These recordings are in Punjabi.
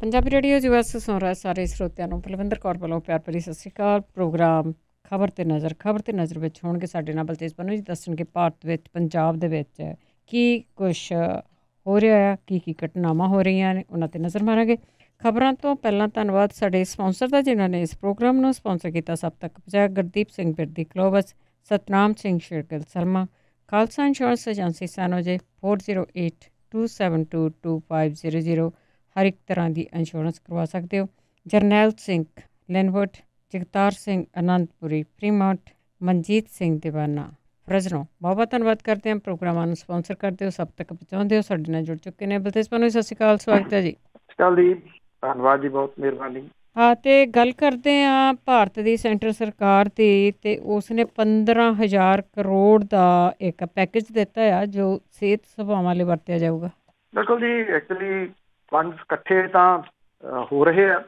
ਪੰਜਾਬੀ ਰੇਡੀਓ ਯੂਐਸ ਸੁਣ ਰਹੇ ਸਾਰੇ ਸਰੋਤਿਆਂ ਨੂੰ ਬਲਵਿੰਦਰ ਕੌਰ ਵੱਲੋਂ ਪਿਆਰ ਭਰੀ ਸਤਿ ਸ਼੍ਰੀ ਅਕਾਲ। ਪ੍ਰੋਗਰਾਮ ਖਬਰ ਤੇ ਨਜ਼ਰ ਵਿੱਚ ਹੋਣਗੇ ਸਾਡੇ ਨਾਲ ਬਲਤੇਜ ਪੰਨੂ ਜੀ ਦੱਸਣਗੇ ਭਾਰਤ ਵਿੱਚ ਪੰਜਾਬ ਦੇ ਵਿੱਚ ਕੀ ਕੁਛ ਹੋ ਰਿਹਾ ਹੈ, ਕੀ ਘਟਨਾਵਾਂ ਹੋ ਰਹੀਆਂ ਨੇ, ਉਹਨਾਂ ਤੇ ਨਜ਼ਰ ਮਾਰਾਂਗੇ। ਖਬਰਾਂ ਤੋਂ ਪਹਿਲਾਂ ਧੰਨਵਾਦ ਸਾਡੇ ਸਪਾਂਸਰ ਦਾ ਜਿਨ੍ਹਾਂ ਨੇ ਇਸ ਪ੍ਰੋਗਰਾਮ ਨੂੰ ਸਪਾਂਸਰ ਕੀਤਾ। ਸਭ ਤੱਕ ਪਹੁੰਚਾਇਆ ਗੁਰਦੀਪ ਸਿੰਘ ਬਿਰਦੀ ਕਲੋਵਸ, ਸਤਨਾਮ ਸਿੰਘ ਸ਼ੇਰਗਿੱਲ ਸਰਮਾ, ਖਾਲਸਾ ਇੰਸ਼ੋਰੈਂਸ ਏਜੰਸੀ ਸੈਨੋਜੇ 4082272250 ਹਰ ਇੱਕ ਤਰ੍ਹਾਂ ਦੀ ਇੰਸ਼ੋਰੈਂਸ ਕਰਵਾ ਸਕਦੇ ਹੋ। ਜਰਨੈਲ ਸਿੰਘ ਲੈਨਵਰਡ, ਜਗਤਾਰ ਸਿੰਘ ਅਨੰਦਪੁਰੀ ਫਰੀਮੌਂਟ, ਮਨਜੀਤ ਸਿੰਘ ਦੀਵਾਨਾ ਫਰਜ਼ਨੋ। ਬਹੁਤ ਬਹੁਤ ਧੰਨਵਾਦ ਕਰਦੇ ਹਾਂ। ਪ੍ਰੋਗਰਾਮਾਂ ਨੂੰ ਸਪਾਂਸਰ ਕਰਦੇ ਹੋ, ਸਭ ਤੱਕ ਪਹੁੰਚਾਉਂਦੇ ਹੋ, ਸਾਡੇ ਨਾਲ ਜੁੜ ਚੁੱਕੇ ਨੇ। ਬਲਤੇਜ ਪੰਨੂ ਸਤਿ ਸ਼੍ਰੀ ਅਕਾਲ, ਸਵਾਗਤ ਹੈ ਜੀ। ਸਤਿ ਸ਼੍ਰੀ ਅਕਾਲ ਜੀ, ਧੰਨਵਾਦ ਜੀ, ਬਹੁਤ ਮਿਹਰਬਾਨੀ। ਹਾਂ, ਅਤੇ ਗੱਲ ਕਰਦੇ ਹਾਂ ਭਾਰਤ ਦੀ ਸੈਂਟਰ ਸਰਕਾਰ ਦੀ, ਅਤੇ ਉਸਨੇ 15,000 ਕਰੋੜ ਦਾ ਇੱਕ ਪੈਕੇਜ ਦਿੱਤਾ ਆ ਜੋ ਸਿਹਤ ਸੇਵਾਵਾਂ ਲਈ ਵਰਤਿਆ ਜਾਊਗਾ। ਬਿਲਕੁਲ ਜੀ, ਐਕਚੁਅਲੀ ਫੰਡਸ ਇਕੱਠੇ ਤਾਂ ਹੋ ਰਹੇ ਆ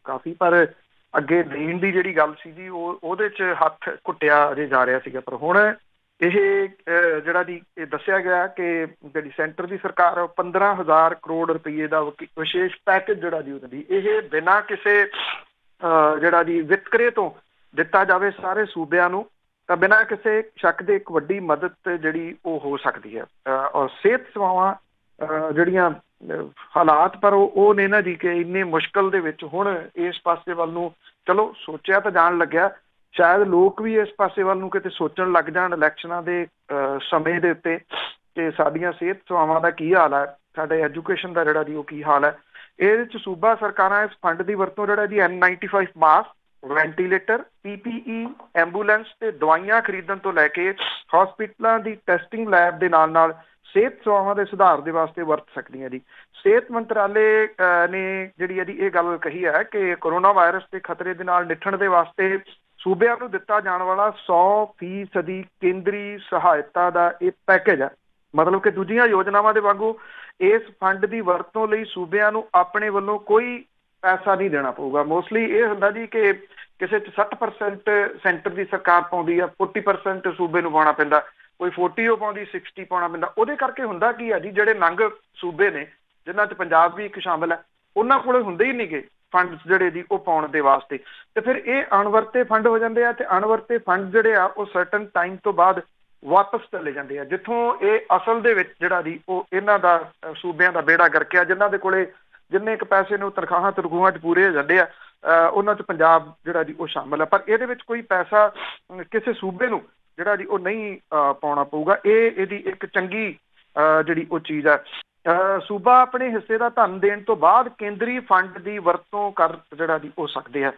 ਕਾਫੀ, ਪਰ ਅੱਗੇ ਦੇਣ ਦੀ ਜਿਹੜੀ ਗੱਲ ਸੀਗੀ ਉਹਦੇ 'ਚ ਹੱਥ ਘੁੱਟਿਆ ਅਜੇ ਜਾ ਰਿਹਾ ਸੀਗਾ। ਪਰ ਹੁਣ ਇਹ ਜਿਹੜਾ ਜੀ ਇਹ ਦੱਸਿਆ ਗਿਆ ਕਿ ਜਿਹੜੀ ਸੈਂਟਰ ਦੀ ਸਰਕਾਰ 15,000 ਕਰੋੜ ਰੁਪਈਏ ਦਾ ਵਿਸ਼ੇਸ਼ ਪੈਕੇਜ ਜਿਹੜਾ ਜੀ ਉਹਦੀ ਇਹ ਬਿਨਾਂ ਕਿਸੇ ਜਿਹੜਾ ਜੀ ਵਿਤਕਰੇ ਤੋਂ ਦਿੱਤਾ ਜਾਵੇ ਸਾਰੇ ਸੂਬਿਆਂ ਨੂੰ, ਤਾਂ ਬਿਨਾਂ ਕਿਸੇ ਸ਼ੱਕ ਦੇ ਇੱਕ ਵੱਡੀ ਮਦਦ ਜਿਹੜੀ ਉਹ ਹੋ ਸਕਦੀ ਹੈ। ਔਰ ਸਿਹਤ ਸੇਵਾਵਾਂ ਜਿਹੜੀਆਂ ਹਾਲਾਤ ਪਰ ਉਹ ਨੇ ਨਾ ਜੀ ਕਿ ਇੰਨੇ ਮੁਸ਼ਕਿਲ ਦੇ ਵਿੱਚ ਹੁਣ ਇਸ ਪਾਸੇ ਵੱਲ ਨੂੰ ਚਲੋ ਸੋਚਿਆ ਤਾਂ ਜਾਣ ਲੱਗਿਆ। ਸ਼ਾਇਦ ਲੋਕ ਵੀ ਇਸ ਪਾਸੇ ਵੱਲ ਨੂੰ ਕਿਤੇ ਸੋਚਣ ਲੱਗ ਜਾਣ ਇਲੈਕਸ਼ਨਾਂ ਦੇ ਸਮੇਂ ਦੇ ਉੱਤੇ ਕਿ ਸਾਡੀਆਂ ਸਿਹਤ ਸੇਵਾਵਾਂ ਦਾ ਕੀ ਹਾਲ ਹੈ, ਸਾਡੇ ਐਜੂਕੇਸ਼ਨ ਦਾ ਜਿਹੜਾ ਜੀ ਉਹ ਕੀ ਹਾਲ ਹੈ। ਇਹਦੇ 'ਚ ਸੂਬਾ ਸਰਕਾਰਾਂ ਇਸ ਫੰਡ ਦੀ ਵਰਤੋਂ ਜਿਹੜਾ ਜੀ N95 mask, ventilator, PPE, ambulance ਤੇ ਦਵਾਈਆਂ ਖਰੀਦਣ ਤੋਂ ਲੈ ਕੇ ਹਸਪੀਟਲਾਂ ਦੀ ਟੈਸਟਿੰਗ ਲੈਬ ਦੇ ਨਾਲ ਨਾਲ ਸਿਹਤ ਸੇਵਾਵਾਂ ਦੇ ਸੁਧਾਰ ਦੇ ਵਾਸਤੇ ਵਰਤ ਸਕਦੀਆਂ ਜੀ। ਸਿਹਤ ਮੰਤਰਾਲੇ ਨੇ ਜਿਹੜੀ ਇਹਦੀ ਇਹ ਗੱਲ ਕਹੀ ਹੈ ਕਿ ਕੋਰੋਨਾ ਵਾਇਰਸ ਦੇ ਖਤਰੇ ਦੇ ਨਾਲ ਨਿਪਟਣ ਦੇ ਵਾਸਤੇ ਸੂਬਿਆਂ ਨੂੰ ਦਿੱਤਾ ਜਾਣ ਵਾਲਾ 100% ਕੇਂਦਰੀ ਸਹਾਇਤਾ ਦਾ ਇਹ ਪੈਕੇਜ ਹੈ। ਮਤਲਬ ਕਿ ਦੂਜੀਆਂ ਯੋਜਨਾਵਾਂ ਦੇ ਵਾਂਗੂ ਇਸ ਫੰਡ ਦੀ ਵਰਤੋਂ ਲਈ ਸੂਬਿਆਂ ਨੂੰ ਆਪਣੇ ਵੱਲੋਂ ਕੋਈ ਪੈਸਾ ਨਹੀਂ ਦੇਣਾ ਪਊਗਾ। ਮੋਸਟਲੀ ਇਹ ਹੁੰਦਾ ਜੀ ਕਿ ਕਿਸੇ 'ਚ 60% ਸੈਂਟਰ ਦੀ ਸਰਕਾਰ ਪਾਉਂਦੀ ਆ, 40% ਸੂਬੇ ਨੂੰ ਪਾਉਣਾ ਪੈਂਦਾ, ਕੋਈ 40 ਉਹ ਪਾਉਂਦੀ, 60 ਪਾਉਣਾ ਪੈਂਦਾ। ਉਹਦੇ ਕਰਕੇ ਹੁੰਦਾ ਕੀ ਆ ਜੀ, ਜਿਹੜੇ ਨੰਗ ਸੂਬੇ ਨੇ ਜਿਨ੍ਹਾਂ 'ਚ ਪੰਜਾਬ ਵੀ ਇੱਕ ਸ਼ਾਮਿਲ ਹੈ, ਉਹਨਾਂ ਕੋਲ ਹੁੰਦੇ ਹੀ ਨਹੀਂ ਗੇ ਫੰਡ ਜਿਹੜੇ ਜੀ ਉਹ ਪਾਉਣ ਦੇ ਵਾਸਤੇ, ਤੇ ਫਿਰ ਇਹ ਅਣਵਰਤੇ ਫੰਡ ਹੋ ਜਾਂਦੇ ਆ। ਤੇ ਅਣਵਰਤੇ ਫੰਡ ਜਿਹੜੇ ਆ ਉਹ ਸਰਟਨ ਟਾਈਮ ਤੋਂ ਬਾਅਦ ਵਾਪਸ ਚਲੇ ਜਾਂਦੇ ਆ, ਜਿੱਥੋਂ ਇਹ ਅਸਲ ਦੇ ਵਿੱਚ ਜਿਹੜਾ ਜੀ ਉਹ ਇਹਨਾਂ ਦਾ ਸੂਬਿਆਂ ਦਾ ਬੇੜਾ ਗਰਕਿਆ। ਜਿਨ੍ਹਾਂ ਦੇ ਕੋਲੇ ਜਿੰਨੇ ਇੱਕ ਪੈਸੇ ਨੂੰ ਤਨਖਾਹਾਂ 'ਚ ਪੂਰੇ ਹੋ ਜਾਂਦੇ ਆ, ਉਹਨਾਂ 'ਚ ਪੰਜਾਬ ਜਿਹੜਾ ਜੀ ਉਹ ਸ਼ਾਮਿਲ ਹੈ। ਪਰ ਇਹਦੇ ਵਿੱਚ ਕੋਈ ਪੈਸਾ ਕਿਸੇ ਸੂਬੇ ਨੂੰ ਜਿਹੜਾ ਜੀ ਉਹ ਨਹੀਂ ਪਾਉਣਾ ਪਊਗਾ। ਇਹਦੀ ਇੱਕ ਚੰਗੀ ਜਿਹੜੀ ਉਹ ਚੀਜ਼ ਹੈ। ਸੂਬਾ ਆਪਣੇ ਹਿੱਸੇ ਦਾ ਧਨ ਦੇਣ ਤੋਂ ਬਾਅਦ ਕੇਂਦਰੀ ਫੰਡ ਦੀ ਵਰਤੋਂ ਕਰ ਜਿਹੜਾ ਜੀ ਹੋ ਸਕਦੇ ਆ।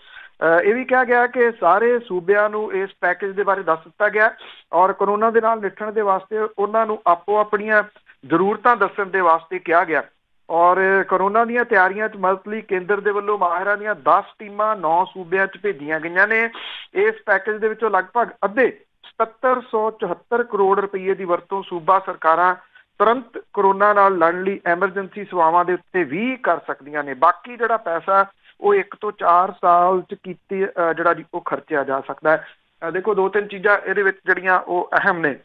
ਇਹ ਵੀ ਕਿਹਾ ਗਿਆ ਕਿ ਸਾਰੇ ਸੂਬਿਆਂ ਨੂੰ ਇਸ ਪੈਕੇਜ ਦੇ ਬਾਰੇ ਦੱਸ ਦਿੱਤਾ ਗਿਆ ਔਰ ਕੋਰੋਨਾ ਦੇ ਨਾਲ ਨਿਪਟਣ ਦੇ ਵਾਸਤੇ ਉਹਨਾਂ ਨੂੰ ਆਪੋ ਆਪਣੀਆਂ ਜ਼ਰੂਰਤਾਂ ਦੱਸਣ ਦੇ ਵਾਸਤੇ ਕਿਹਾ ਗਿਆ। ਔਰ ਕੋਰੋਨਾ ਦੀਆਂ ਤਿਆਰੀਆਂ 'ਚ ਮਦਦ ਲਈ ਕੇਂਦਰ ਦੇ ਵੱਲੋਂ ਮਾਹਿਰਾਂ ਦੀਆਂ 10 ਟੀਮਾਂ 9 ਸੂਬਿਆਂ 'ਚ ਭੇਜੀਆਂ ਗਈਆਂ ਨੇ। ਇਸ ਪੈਕੇਜ ਦੇ ਵਿੱਚੋਂ ਲਗਭਗ ਅੱਧੇ 7774 ਕਰੋੜ ਰੁਪਈਏ ਦੀ ਵਰਤੋਂ ਸੂਬਾ ਸਰਕਾਰਾਂ ਤੁਰੰਤ ਕੋਰੋਨਾ ਨਾਲ ਲੜਨ ਲਈ ਐਮਰਜੈਂਸੀ ਸੇਵਾਵਾਂ ਦੇ ਉੱਤੇ ਵੀ ਕਰ ਸਕਦੀਆਂ ਨੇ। ਬਾਕੀ ਜਿਹੜਾ ਪੈਸਾ ਉਹ 1 ਤੋਂ 4 ਸਾਲ 'ਚ ਕੀਤੀ ਜਿਹੜਾ ਜੀ ਉਹ ਖਰਚਿਆ ਜਾ ਸਕਦਾ ਹੈ। ਦੇਖੋ, 2-3 ਚੀਜ਼ਾਂ ਇਹਦੇ ਵਿੱਚ ਜਿਹੜੀਆਂ ਉਹ ਅਹਿਮ ਨੇ।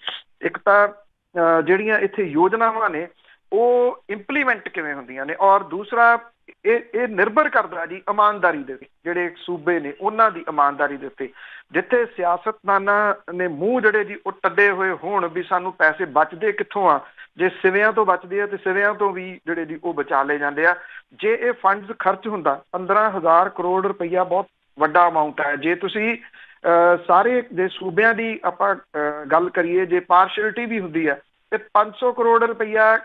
ਇੱਕ ਤਾਂ ਜਿਹੜੀਆਂ ਇੱਥੇ ਯੋਜਨਾਵਾਂ ਨੇ ਉਹ ਇੰਪਲੀਮੈਂਟ ਕਿਵੇਂ ਹੁੰਦੀਆਂ ਨੇ, ਔਰ ਦੂਸਰਾ ਇਹ ਨਿਰਭਰ ਕਰਦਾ ਜੀ ਇਮਾਨਦਾਰੀ ਦੇ ਵਿੱਚ, ਜਿਹੜੇ ਸੂਬੇ ਨੇ ਉਹਨਾਂ ਦੀ ਇਮਾਨਦਾਰੀ ਦੇ ਉੱਤੇ। ਜਿੱਥੇ ਸਿਆਸਤਦਾਨਾਂ ਨੇ ਮੂੰਹ ਜਿਹੜੇ ਜੀ ਉਹ ਟੱਡੇ ਹੋਏ ਹੋਣ ਵੀ ਸਾਨੂੰ ਪੈਸੇ ਬਚਦੇ ਕਿੱਥੋਂ ਆ, ਜੇ ਸਿਵਿਆਂ ਤੋਂ ਬਚਦੇ ਆ ਤੇ ਸਿਵਿਆਂ ਤੋਂ ਵੀ ਜਿਹੜੇ ਜੀ ਉਹ ਬਚਾ ਲਏ ਜਾਂਦੇ ਆ। ਜੇ ਇਹ ਫੰਡਸ ਖਰਚ ਹੁੰਦਾ 15,000 ਕਰੋੜ ਰੁਪਈਆ ਬਹੁਤ ਵੱਡਾ ਅਮਾਊਂਟ ਹੈ। ਜੇ ਤੁਸੀਂ ਸਾਰੇ ਦੇ ਸੂਬਿਆਂ ਦੀ ਆਪਾਂ ਗੱਲ ਕਰੀਏ, ਜੇ ਪਾਰਸ਼ਲਿਟੀ ਵੀ ਹੁੰਦੀ ਹੈ ਤੇ 500 ਕਰੋੜ ਰੁਪਈਆ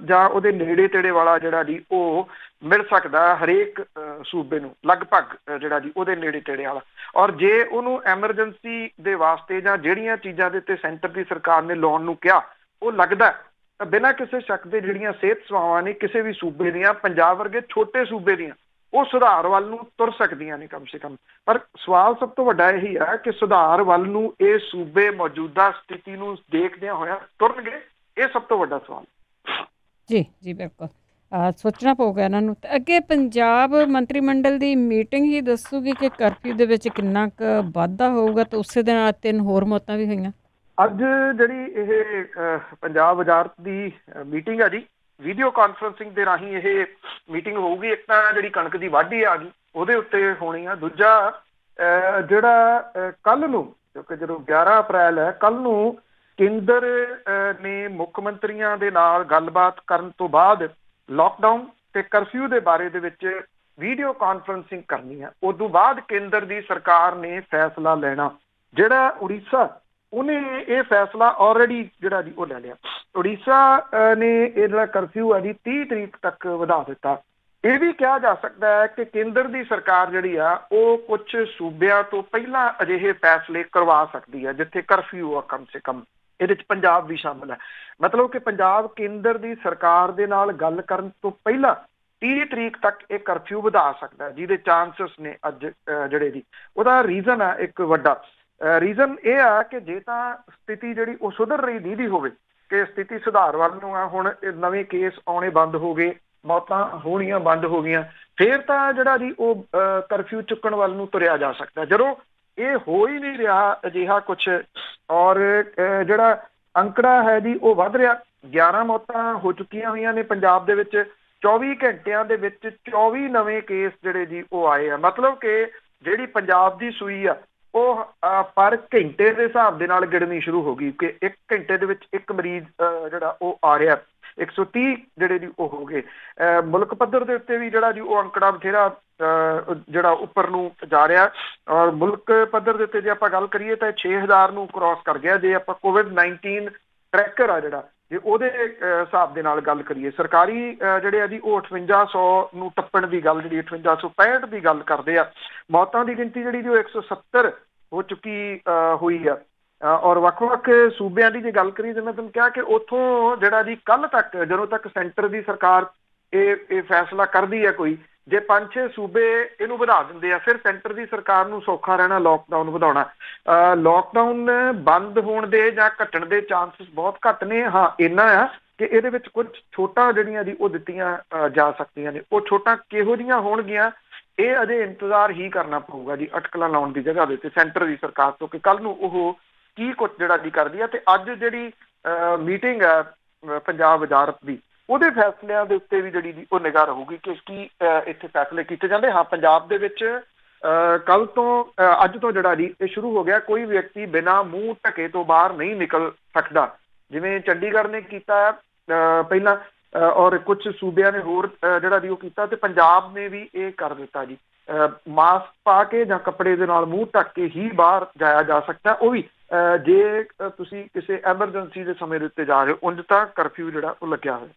ਜਾਂ ਉਹਦੇ ਨੇੜੇ ਤੇੜੇ ਵਾਲਾ ਜਿਹੜਾ ਜੀ ਉਹ ਮਿਲ ਸਕਦਾ ਹਰੇਕ ਸੂਬੇ ਨੂੰ, ਲਗਭਗ ਜਿਹੜਾ ਜੀ ਉਹਦੇ ਨੇੜੇ ਤੇੜੇ ਵਾਲਾ। ਔਰ ਜੇ ਉਹਨੂੰ ਐਮਰਜੈਂਸੀ ਦੇ ਵਾਸਤੇ ਜਾਂ ਜਿਹੜੀਆਂ ਚੀਜ਼ਾਂ ਦੇ ਉੱਤੇ ਸੈਂਟਰ ਦੀ ਸਰਕਾਰ ਨੇ ਲਾਉਣ ਨੂੰ ਕਿਹਾ ਉਹ ਲੱਗਦਾ, ਤਾਂ ਬਿਨਾਂ ਕਿਸੇ ਸ਼ੱਕ ਦੇ ਜਿਹੜੀਆਂ ਸਿਹਤ ਸੇਵਾਵਾਂ ਨੇ ਕਿਸੇ ਵੀ ਸੂਬੇ ਦੀਆਂ, ਪੰਜਾਬ ਵਰਗੇ ਛੋਟੇ ਸੂਬੇ ਦੀਆਂ, ਉਹ ਸੁਧਾਰ ਵੱਲ ਨੂੰ ਤੁਰ ਸਕਦੀਆਂ ਨੇ ਕਮ ਸੇ ਕਮ। ਪਰ ਸਵਾਲ ਸਭ ਤੋਂ ਵੱਡਾ ਇਹੀ ਹੈ ਕਿ ਸੁਧਾਰ ਵੱਲ ਨੂੰ ਇਹ ਸੂਬੇ ਮੌਜੂਦਾ ਸਥਿਤੀ ਨੂੰ ਦੇਖਦਿਆਂ ਹੋਇਆ ਤੁਰਨਗੇ, ਇਹ ਸਭ ਤੋਂ ਵੱਡਾ ਸਵਾਲ। ਜੀ ਜੀ, ਬਿਲਕੁਲ ਸੋਚਣਾ ਪਊਗਾ ਇਹਨਾਂ ਨੂੰ। ਤਾਂ ਅੱਗੇ ਪੰਜਾਬ ਮੰਤਰੀ ਮੰਡਲ ਦੀ ਮੀਟਿੰਗ ਹੀ ਦੱਸੂਗੀ ਕਿ ਕਰਫਿਊ ਦੇ ਵਿੱਚ ਕਿੰਨਾ ਕੁ ਵਾਧਾ ਹੋਊਗਾ, ਤਾਂ ਉਸੇ ਦੇ ਨਾਲ 3 ਹੋਰ ਮੌਤਾਂ ਵੀ ਹੋਈਆਂ। ਅੱਜ ਜਿਹੜੀ ਇਹ ਪੰਜਾਬ ਵਜ਼ਾਰਤ ਦੀ ਮੀਟਿੰਗ ਆ ਜੀ, ਵੀਡੀਓ ਕਾਨਫਰੰਸਿੰਗ ਦੇ ਰਾਹੀਂ ਇਹ ਮੀਟਿੰਗ ਹੋਊਗੀ। ਇੱਕ ਤਾਂ ਜਿਹੜੀ ਕਣਕ ਦੀ ਵਾਢੀ ਆ ਗਈ ਉਹਦੇ ਉੱਤੇ ਹੋਣੀ ਆ, ਦੂਜਾ ਜਿਹੜਾ ਕੱਲ ਨੂੰ, ਕਿਉਂਕਿ ਜਦੋਂ 11 ਅਪ੍ਰੈਲ ਹੈ, ਕੱਲ ਨੂੰ ਕੇਂਦਰ ਨੇ ਮੁੱਖ ਮੰਤਰੀਆਂ ਦੇ ਨਾਲ ਗੱਲਬਾਤ ਕਰਨ ਤੋਂ ਬਾਅਦ ਲਾਕਡਾਊਨ ਤੇ ਕਰਫਿਊ ਦੇ ਬਾਰੇ ਦੇ ਵਿੱਚ ਵੀਡੀਓ ਕਾਨਫਰੰਸਿੰਗ ਕਰਨੀ ਹੈ। ਉਦੋਂ ਬਾਅਦ ਕੇਂਦਰ ਦੀ ਸਰਕਾਰ ਨੇ ਫੈਸਲਾ ਲੈਣਾ। ਜਿਹੜਾ ਉੜੀਸਾ, ਉਹਨੇ ਇਹ ਫੈਸਲਾ ਆਲਰੇਡੀ ਜਿਹੜਾ ਜੀ ਉਹ ਲੈ ਲਿਆ। ਉੜੀਸਾ ਨੇ ਇਹ ਜਿਹੜਾ ਕਰਫਿਊ ਹੈ ਜੀ 30 ਤਰੀਕ ਤੱਕ ਵਧਾ ਦਿੱਤਾ। ਇਹ ਵੀ ਕਿਹਾ ਜਾ ਸਕਦਾ ਹੈ ਕਿ ਕੇਂਦਰ ਦੀ ਸਰਕਾਰ ਜਿਹੜੀ ਆ ਉਹ ਕੁਝ ਸੂਬਿਆਂ ਤੋਂ ਪਹਿਲਾਂ ਅਜਿਹੇ ਫੈਸਲੇ ਕਰਵਾ ਸਕਦੀ ਹੈ ਜਿੱਥੇ ਕਰਫਿਊ ਆ ਕਮ ਸੇ ਕਮ। ਇਹਦੇ 'ਚ ਪੰਜਾਬ ਵੀ ਸ਼ਾਮਲ ਹੈ। ਮਤਲਬ ਕਿ ਪੰਜਾਬ ਕੇਂਦਰ ਦੀ ਸਰਕਾਰ ਦੇ ਨਾਲ ਗੱਲ ਕਰਨ ਤੋਂ ਪਹਿਲਾਂ 30 ਤਰੀਕ ਤੱਕ ਇਹ ਕਰਫਿਊ ਵਧਾ ਸਕਦਾ, ਜਿਹਦੇ ਚਾਂਸਸ ਨੇ ਅੱਜ ਜਿਹੜੇ ਜੀ। ਉਹਦਾ ਰੀਜ਼ਨ ਹੈ, ਇੱਕ ਵੱਡਾ ਰੀਜ਼ਨ ਇਹ ਆ ਕਿ ਜੇ ਤਾਂ ਸਥਿਤੀ ਜਿਹੜੀ ਉਹ ਸੁਧਰ ਰਹੀ ਦੀਦੀ ਹੋਵੇ, ਕਿ ਸਥਿਤੀ ਸੁਧਾਰ ਵੱਲ ਨੂੰ ਆ, ਹੁਣ ਨਵੇਂ ਕੇਸ ਆਉਣੇ ਬੰਦ ਹੋ ਗਏ, ਮੌਤਾਂ ਹੋਣੀਆਂ ਬੰਦ ਹੋ ਗਈਆਂ, ਫਿਰ ਤਾਂ ਜਿਹੜਾ ਜੀ ਉਹ ਕਰਫਿਊ ਚੁੱਕਣ ਵੱਲ ਨੂੰ ਤੁਰਿਆ ਜਾ ਸਕਦਾ। ਜਦੋਂ ਇਹ ਹੋ ਹੀ ਨਹੀਂ ਰਿਹਾ ਅਜਿਹਾ ਕੁਛ, ਔਰ ਜਿਹੜਾ ਅੰਕੜਾ ਹੈ ਜੀ ਉਹ ਵੱਧ ਰਿਹਾ। 11 ਮੌਤਾਂ ਹੋ ਚੁੱਕੀਆਂ ਹੋਈਆਂ ਨੇ ਪੰਜਾਬ ਦੇ ਵਿੱਚ। 24 ਘੰਟਿਆਂ ਦੇ ਵਿੱਚ 24 ਨਵੇਂ ਕੇਸ ਜਿਹੜੇ ਜੀ ਉਹ ਆਏ ਆ। ਮਤਲਬ ਕਿ ਜਿਹੜੀ ਪੰਜਾਬ ਦੀ ਸੂਈ ਆ ਉਹ ਪਰ ਘੰਟੇ ਦੇ ਹਿਸਾਬ ਦੇ ਨਾਲ ਗਿਣਨੀ ਸ਼ੁਰੂ ਹੋ ਗਈ ਕਿ 1 ਘੰਟੇ ਦੇ ਵਿੱਚ ਇੱਕ ਮਰੀਜ਼ ਜਿਹੜਾ ਉਹ ਆ ਰਿਹਾ। 130 ਜਿਹੜੇ ਜੀ ਉਹ ਹੋ ਗਏ। ਮੁਲਕ ਪੱਧਰ ਦੇ ਉੱਤੇ ਵੀ ਜਿਹੜਾ ਜੀ ਉਹ ਅੰਕੜਾ ਬਥੇਰਾ ਜਿਹੜਾ ਉੱਪਰ ਨੂੰ ਜਾ ਰਿਹਾ। ਔਰ ਮੁਲਕ ਪੱਧਰ ਦੇ ਉੱਤੇ ਜੇ ਆਪਾਂ ਗੱਲ ਕਰੀਏ ਤਾਂ 6000 ਨੂੰ ਕ੍ਰਾਸ ਕਰ ਗਿਆ। ਜੇ ਆਪਾਂ COVID-19 ਟਰੈਕਰ ਆ ਜਿਹੜਾ, ਜੇ ਉਹਦੇ ਹਿਸਾਬ ਦੇ ਨਾਲ ਗੱਲ ਕਰੀਏ, ਸਰਕਾਰੀ ਜਿਹੜੇ ਆ ਜੀ ਉਹ 5800 ਨੂੰ ਟੱਪਣ ਦੀ ਗੱਲ, ਜਿਹੜੀ 5865 ਦੀ ਗੱਲ ਕਰਦੇ ਆ। ਮੌਤਾਂ ਦੀ ਗਿਣਤੀ ਜਿਹੜੀ ਜੀ ਉਹ 170 ਹੋ ਚੁੱਕੀ ਹੋਈ ਆ। ਔਰ ਵੱਖ-ਵੱਖ ਸੂਬਿਆਂ ਦੀ ਜੇ ਗੱਲ ਕਰੀਏ, ਜਿਵੇਂ ਮੈਂ ਤੁਹਾਨੂੰ ਕਿਹਾ ਕਿ ਉੱਥੋਂ ਜਿਹੜਾ ਜੀ ਕੱਲ ਤੱਕ, ਜਦੋਂ ਤੱਕ ਸੈਂਟਰ ਦੀ ਸਰਕਾਰ ਇਹ ਫੈਸਲਾ ਕਰਦੀ ਹੈ ਕੋਈ, ਜੇ 5-6 ਸੂਬੇ ਇਹਨੂੰ ਵਧਾ ਦਿੰਦੇ ਆ, ਫਿਰ ਸੈਂਟਰ ਦੀ ਸਰਕਾਰ ਨੂੰ ਸੌਖਾ ਰਹਿਣਾ ਲੋਕਡਾਊਨ ਵਧਾਉਣਾ। ਲੋਕਡਾਊਨ ਬੰਦ ਹੋਣ ਦੇ ਜਾਂ ਘਟਣ ਦੇ ਚਾਂਸਸ ਬਹੁਤ ਘੱਟ ਨੇ। ਹਾਂ, ਇੰਨਾ ਆ ਕਿ ਇਹਦੇ ਵਿੱਚ ਕੁਝ ਛੋਟਾਂ ਜਿਹੜੀਆਂ ਜੀ ਉਹ ਦਿੱਤੀਆਂ ਜਾ ਸਕਦੀਆਂ ਨੇ। ਉਹ ਛੋਟਾਂ ਕਿਹੋ ਜਿਹੀਆਂ ਹੋਣਗੀਆਂ ਇਹ ਅਜੇ ਇੰਤਜ਼ਾਰ ਹੀ ਕਰਨਾ ਪਊਗਾ ਜੀ, ਅਟਕਲਾਂ ਲਾਉਣ ਦੀ ਜਗ੍ਹਾ ਦੇ ਉੱਤੇ ਸੈਂਟਰ ਦੀ ਸਰਕਾਰ ਤੋਂ, ਕਿ ਕੱਲ ਨੂੰ ਉਹ ਕੀ ਕੁਝ ਜਿਹੜਾ ਜੀ ਕਰਦੀ ਹੈ। ਤੇ ਅੱਜ ਜਿਹੜੀ ਮੀਟਿੰਗ ਹੈ ਪੰਜਾਬ ਵਜ਼ਾਰਤ ਦੀ, ਉਹਦੇ ਫੈਸਲਿਆਂ ਦੇ ਉੱਤੇ ਵੀ ਜਿਹੜੀ ਜੀ ਉਹ ਨਿਗਾਹ ਰਹੂਗੀ ਕਿ ਕੀ ਇੱਥੇ ਫੈਸਲੇ ਕੀਤੇ ਜਾਂਦੇ। ਹਾਂ, ਪੰਜਾਬ ਦੇ ਵਿੱਚ ਕੱਲ ਤੋਂ ਅੱਜ ਤੋਂ ਜਿਹੜਾ ਜੀ ਇਹ ਸ਼ੁਰੂ ਹੋ ਗਿਆ, ਕੋਈ ਵਿਅਕਤੀ ਬਿਨਾਂ ਮੂੰਹ ਢਕੇ ਤੋਂ ਬਾਹਰ ਨਹੀਂ ਨਿਕਲ ਸਕਦਾ, ਜਿਵੇਂ ਚੰਡੀਗੜ੍ਹ ਨੇ ਕੀਤਾ ਪਹਿਲਾਂ, ਔਰ ਕੁਝ ਸੂਬਿਆਂ ਨੇ ਹੋਰ ਜਿਹੜਾ ਜੀ ਉਹ ਕੀਤਾ, ਤੇ ਪੰਜਾਬ ਨੇ ਵੀ ਇਹ ਕਰ ਦਿੱਤਾ ਜੀ। ਮਾਸਕ ਪਾ ਕੇ ਜਾਂ ਕੱਪੜੇ ਦੇ ਨਾਲ ਮੂੰਹ ਢੱਕ ਕੇ ਹੀ ਬਾਹਰ ਜਾਇਆ ਜਾ ਸਕਦਾ, ਉਹ ਵੀ ਜੇ ਤੁਸੀਂ ਕਿਸੇ ਐਮਰਜੈਂਸੀ ਦੇ ਸਮੇਂ ਦੇ ਉੱਤੇ ਜਾ ਰਹੇ ਹੋ। ਉਂਝ ਤਾਂ ਕਰਫਿਊ ਜਿਹੜਾ ਉਹ ਲੱਗਿਆ ਹੋਇਆ।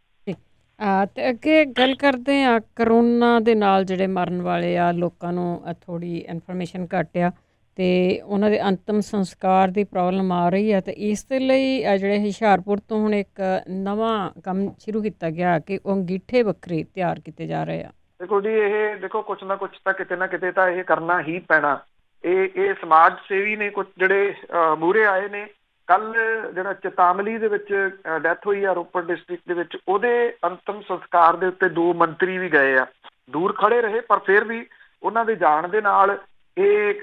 ਤੇ ਅੱਗੇ ਗੱਲ ਕਰਦੇ ਆ, ਕਰੋਨਾ ਦੇ ਨਾਲ ਜਿਹੜੇ ਮਰਨ ਵਾਲੇ ਆ ਲੋਕਾਂ ਨੂੰ ਥੋੜ੍ਹੀ ਇਨਫੋਰਮੇਸ਼ਨ ਘੱਟ ਆ ਅਤੇ ਉਹਨਾਂ ਦੇ ਅੰਤਮ ਸੰਸਕਾਰ ਦੀ ਪ੍ਰੋਬਲਮ ਆ ਰਹੀ ਹੈ। ਅਤੇ ਇਸ ਦੇ ਲਈ ਜਿਹੜੇ ਹੁਸ਼ਿਆਰਪੁਰ ਤੋਂ ਹੁਣ ਇੱਕ ਨਵਾਂ ਕੰਮ ਸ਼ੁਰੂ ਕੀਤਾ ਗਿਆ ਕਿ ਉਹ ਅੰਗੀਠੇ ਵੱਖਰੇ ਤਿਆਰ ਕੀਤੇ ਜਾ ਰਹੇ ਆ। ਦੇਖੋ ਜੀ, ਇਹ ਦੇਖੋ ਕੁਛ ਨਾ ਕੁਛ ਤਾਂ ਕਿਤੇ ਨਾ ਕਿਤੇ ਤਾਂ ਇਹ ਕਰਨਾ ਹੀ ਪੈਣਾ। ਇਹ ਸਮਾਜ ਸੇਵੀ ਨੇ ਕੁਛ ਜਿਹੜੇ ਮੂਹਰੇ ਆਏ ਨੇ। ਕੱਲ ਜਿਹੜਾ ਚਤਾਮਲੀ ਦੇ ਵਿੱਚ ਡੈਥ ਹੋਈ ਆ ਰੋਪੜ ਡਿਸਟ੍ਰਿਕਟ ਦੇ ਵਿੱਚ, ਉਹਦੇ ਅੰਤਮ ਸੰਸਕਾਰ ਦੇ ਉੱਤੇ 2 ਮੰਤਰੀ ਵੀ ਗਏ ਆ, ਦੂਰ ਖੜੇ ਰਹੇ, ਪਰ ਫਿਰ ਵੀ ਉਹਨਾਂ ਦੇ ਜਾਣ ਦੇ ਨਾਲ ਇਹ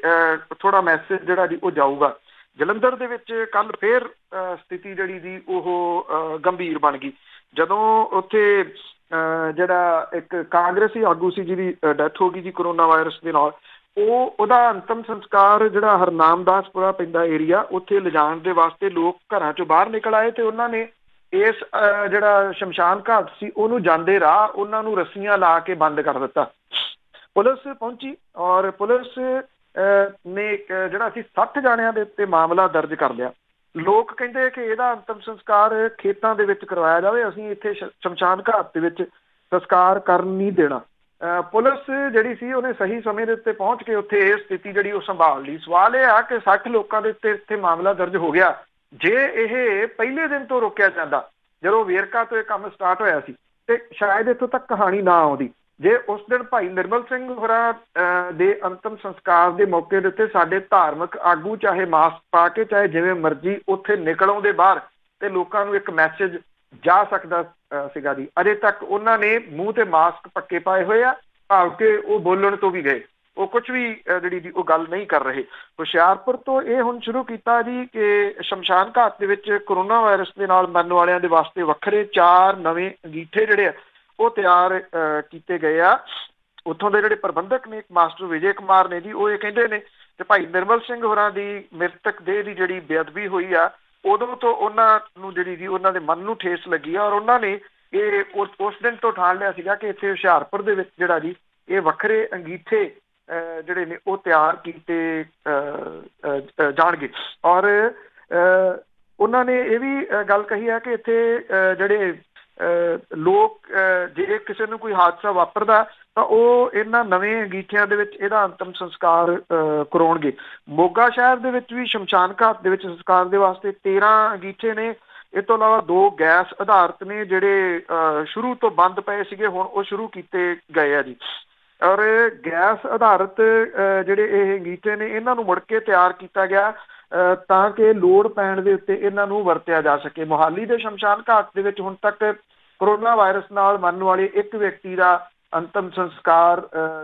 ਥੋੜਾ ਮੈਸੇਜ ਜਿਹੜਾ ਜੀ ਉਹ ਜਾਊਗਾ। ਜਲੰਧਰ ਦੇ ਵਿੱਚ ਕੱਲ ਫਿਰ ਸਥਿਤੀ ਜਿਹੜੀ ਜੀ ਉਹ ਗੰਭੀਰ ਬਣ ਗਈ, ਜਦੋਂ ਉੱਥੇ ਜਿਹੜਾ ਇੱਕ ਕਾਂਗਰਸੀ ਆਗੂ ਸੀ ਜਿਹਦੀ ਡੈਥ ਹੋ ਗਈ ਜੀ ਕਰੋਨਾ ਵਾਇਰਸ ਦੇ ਨਾਲ। ਉਹਦਾ ਅੰਤਮ ਸੰਸਕਾਰ ਜਿਹੜਾ ਹਰਨਾਮਦਾਸਪੁਰਾ ਪੈਂਦਾ ਏਰੀਆ, ਉੱਥੇ ਲਿਜਾਣ ਦੇ ਵਾਸਤੇ ਲੋਕ ਘਰਾਂ ਚੋਂ ਬਾਹਰ ਨਿਕਲ ਆਏ ਤੇ ਉਹਨਾਂ ਨੇ ਇਸ ਜਿਹੜਾ ਸ਼ਮਸ਼ਾਨ ਘਾਟ ਸੀ ਉਹਨੂੰ ਜਾਂਦੇ ਰਾਹ ਉਹਨਾਂ ਨੂੰ ਰੱਸੀਆਂ ਲਾ ਕੇ ਬੰਦ ਕਰ ਦਿੱਤਾ। ਪੁਲਿਸ ਪਹੁੰਚੀ ਔਰ ਪੁਲਿਸ ਨੇ ਜਿਹੜਾ ਸੀ 60 ਜਾਣਿਆਂ ਦੇ ਉੱਤੇ ਮਾਮਲਾ ਦਰਜ ਕਰ ਲਿਆ। ਲੋਕ ਕਹਿੰਦੇ ਕਿ ਇਹਦਾ ਅੰਤਮ ਸੰਸਕਾਰ ਖੇਤਾਂ ਦੇ ਵਿੱਚ ਕਰਵਾਇਆ ਜਾਵੇ, ਅਸੀਂ ਇੱਥੇ ਸ਼ਮਸ਼ਾਨ ਘਾਟ ਦੇ ਵਿੱਚ ਸੰਸਕਾਰ ਕਰਨ ਨਹੀਂ ਦੇਣਾ। ਪੁਲਿਸ ਜਿਹੜੀ ਸੀ ਉਹਨੇ ਸਹੀ ਸਮੇਂ ਦੇ ਉੱਤੇ ਪਹੁੰਚ ਕੇ ਉੱਥੇ ਇਹ ਸਥਿਤੀ ਜਿਹੜੀ ਉਹ ਸੰਭਾਲ ਲਈ। ਸਵਾਲ ਇਹ ਆ ਕਿ 60 ਲੋਕਾਂ ਦੇ ਉੱਤੇ ਇੱਥੇ ਮਾਮਲਾ ਦਰਜ ਹੋ ਗਿਆ। ਜੇ ਇਹ ਪਹਿਲੇ ਦਿਨ ਤੋਂ ਰੋਕਿਆ ਜਾਂਦਾ, ਜਦੋਂ ਵੇਰਕਾ ਤੋਂ ਇਹ ਕੰਮ ਸਟਾਰਟ ਹੋਇਆ ਸੀ, ਤੇ ਸ਼ਾਇਦ ਇੱਥੋਂ ਤੱਕ ਕਹਾਣੀ ਨਾ ਆਉਂਦੀ। ਜੇ ਉਸ ਦਿਨ ਭਾਈ ਨਿਰਮਲ ਸਿੰਘ ਹੋਰਾਂ ਦੇ ਅੰਤਮ ਸੰਸਕਾਰ ਦੇ ਮੌਕੇ ਦੇ ਉੱਤੇ ਸਾਡੇ ਧਾਰਮਿਕ ਆਗੂ ਚਾਹੇ ਮਾਸਕ ਪਾ ਕੇ ਚਾਹੇ ਜਿਵੇਂ ਮਰਜ਼ੀ ਉੱਥੇ ਨਿਕਲ ਆਉਂਦੇ ਬਾਹਰ, ਤੇ ਲੋਕਾਂ ਨੂੰ ਇੱਕ ਮੈਸੇਜ ਜਾ ਸਕਦਾ ਸੀਗਾ ਜੀ। ਅਜੇ ਤੱਕ ਉਹਨਾਂ ਨੇ ਮੂੰਹ ਤੇ ਮਾਸਕ ਪੱਕੇ ਪਾਏ ਹੋਏ ਆ, ਭਾਵ ਕਿ ਉਹ ਬੋਲਣ ਤੋਂ ਵੀ ਗਏ। ਉਹ ਕੁਝ ਵੀ ਜਿਹੜੀ ਜੀ ਉਹ ਗੱਲ ਨਹੀਂ ਕਰ ਰਹੇ। ਹੁਸ਼ਿਆਰਪੁਰ ਤੋਂ ਇਹ ਹੁਣ ਸ਼ੁਰੂ ਕੀਤਾ ਜੀ ਕਿ ਸ਼ਮਸ਼ਾਨ ਘਾਟ ਦੇ ਵਿੱਚ ਕਰੋਨਾ ਵਾਇਰਸ ਦੇ ਨਾਲ ਮਰਨ ਵਾਲਿਆਂ ਦੇ ਵਾਸਤੇ ਵੱਖਰੇ 4 ਨਵੇਂ ਅੰਗੀਠੇ ਜਿਹੜੇ ਆ ਉਹ ਤਿਆਰ ਕੀਤੇ ਗਏ ਆ। ਉੱਥੋਂ ਦੇ ਜਿਹੜੇ ਪ੍ਰਬੰਧਕ ਨੇ ਮਾਸਟਰ ਵਿਜੇ ਕੁਮਾਰ ਨੇ ਜੀ, ਉਹ ਇਹ ਕਹਿੰਦੇ ਨੇ ਕਿ ਭਾਈ ਨਿਰਮਲ ਸਿੰਘ ਹੋਰਾਂ ਦੀ ਮ੍ਰਿਤਕ ਦੇਹ ਦੀ ਜਿਹੜੀ ਬੇਅਦਬੀ ਹੋਈ ਆ ਉਦੋਂ ਤੋਂ ਉਹਨਾਂ ਨੂੰ ਜਿਹੜੀ ਜੀ ਉਹਨਾਂ ਦੇ ਮਨ ਨੂੰ ਠੇਸ ਲੱਗੀ ਆ, ਔਰ ਉਹਨਾਂ ਨੇ ਇਹ ਉਸ ਦਿਨ ਤੋਂ ਠਾਣ ਲਿਆ ਸੀਗਾ ਕਿ ਇੱਥੇ ਹੁਸ਼ਿਆਰਪੁਰ ਦੇ ਵਿੱਚ ਜਿਹੜਾ ਜੀ ਇਹ ਵੱਖਰੇ ਅੰਗੀਠੇ ਜਿਹੜੇ ਨੇ ਉਹ ਤਿਆਰ ਕੀਤੇ ਜਾਣਗੇ। ਔਰ ਉਹਨਾਂ ਨੇ ਇਹ ਵੀ ਗੱਲ ਕਹੀ ਹੈ ਕਿ ਇੱਥੇ ਜਿਹੜੇ ਲੋਕ ਜੇ ਕਿਸੇ ਨੂੰ ਕੋਈ ਹਾਦਸਾ ਵਾਪਰਦਾ ਤਾਂ ਉਹ ਇਹਨਾਂ ਨਵੇਂ ਅੰਗੀਠਿਆਂ ਦੇ ਵਿੱਚ ਇਹਦਾ ਅੰਤਮ ਸੰਸਕਾਰ ਕਰਾਉਣਗੇ। ਮੋਗਾ ਸ਼ਹਿਰ ਦੇ ਵਿੱਚ ਵੀ ਸ਼ਮਸ਼ਾਨ ਘਾਟ ਦੇ ਵਿੱਚ ਸੰਸਕਾਰ ਦੇ ਵਾਸਤੇ 13 ਅੰਗੀਠੇ ਨੇ। ਇਹ ਤੋਂ ਇਲਾਵਾ 2 ਗੈਸ ਆਧਾਰਿਤ ਨੇ ਜਿਹੜੇ ਸ਼ੁਰੂ ਤੋਂ ਬੰਦ ਪਏ ਸੀਗੇ, ਹੁਣ ਉਹ ਸ਼ੁਰੂ ਕੀਤੇ ਗਏ ਆ ਜੀ। ਔਰ ਗੈਸ ਆਧਾਰਿਤ ਜਿਹੜੇ ਇਹ ਅੰਗੀਠੇ ਨੇ ਇਹਨਾਂ ਨੂੰ ਮੁੜ ਕੇ ਤਿਆਰ ਕੀਤਾ ਗਿਆ ਤਾਂ ਕਿ ਲੋੜ ਪੈਣ ਦੇ ਉੱਤੇ ਇਹਨਾਂ ਨੂੰ ਵਰਤਿਆ ਜਾ ਸਕੇ। ਮੋਹਾਲੀ ਦੇ ਸ਼ਮਸ਼ਾਨ ਘਾਟ ਦੇ ਵਿੱਚ ਹੁਣ ਤੱਕ ਕਰੋਨਾ ਵਾਇਰਸ ਨਾਲ ਮਰਨ ਵਾਲੇ ਇੱਕ ਵਿਅਕਤੀ ਦਾ ਅੰਤਮ ਸੰਸਕਾਰ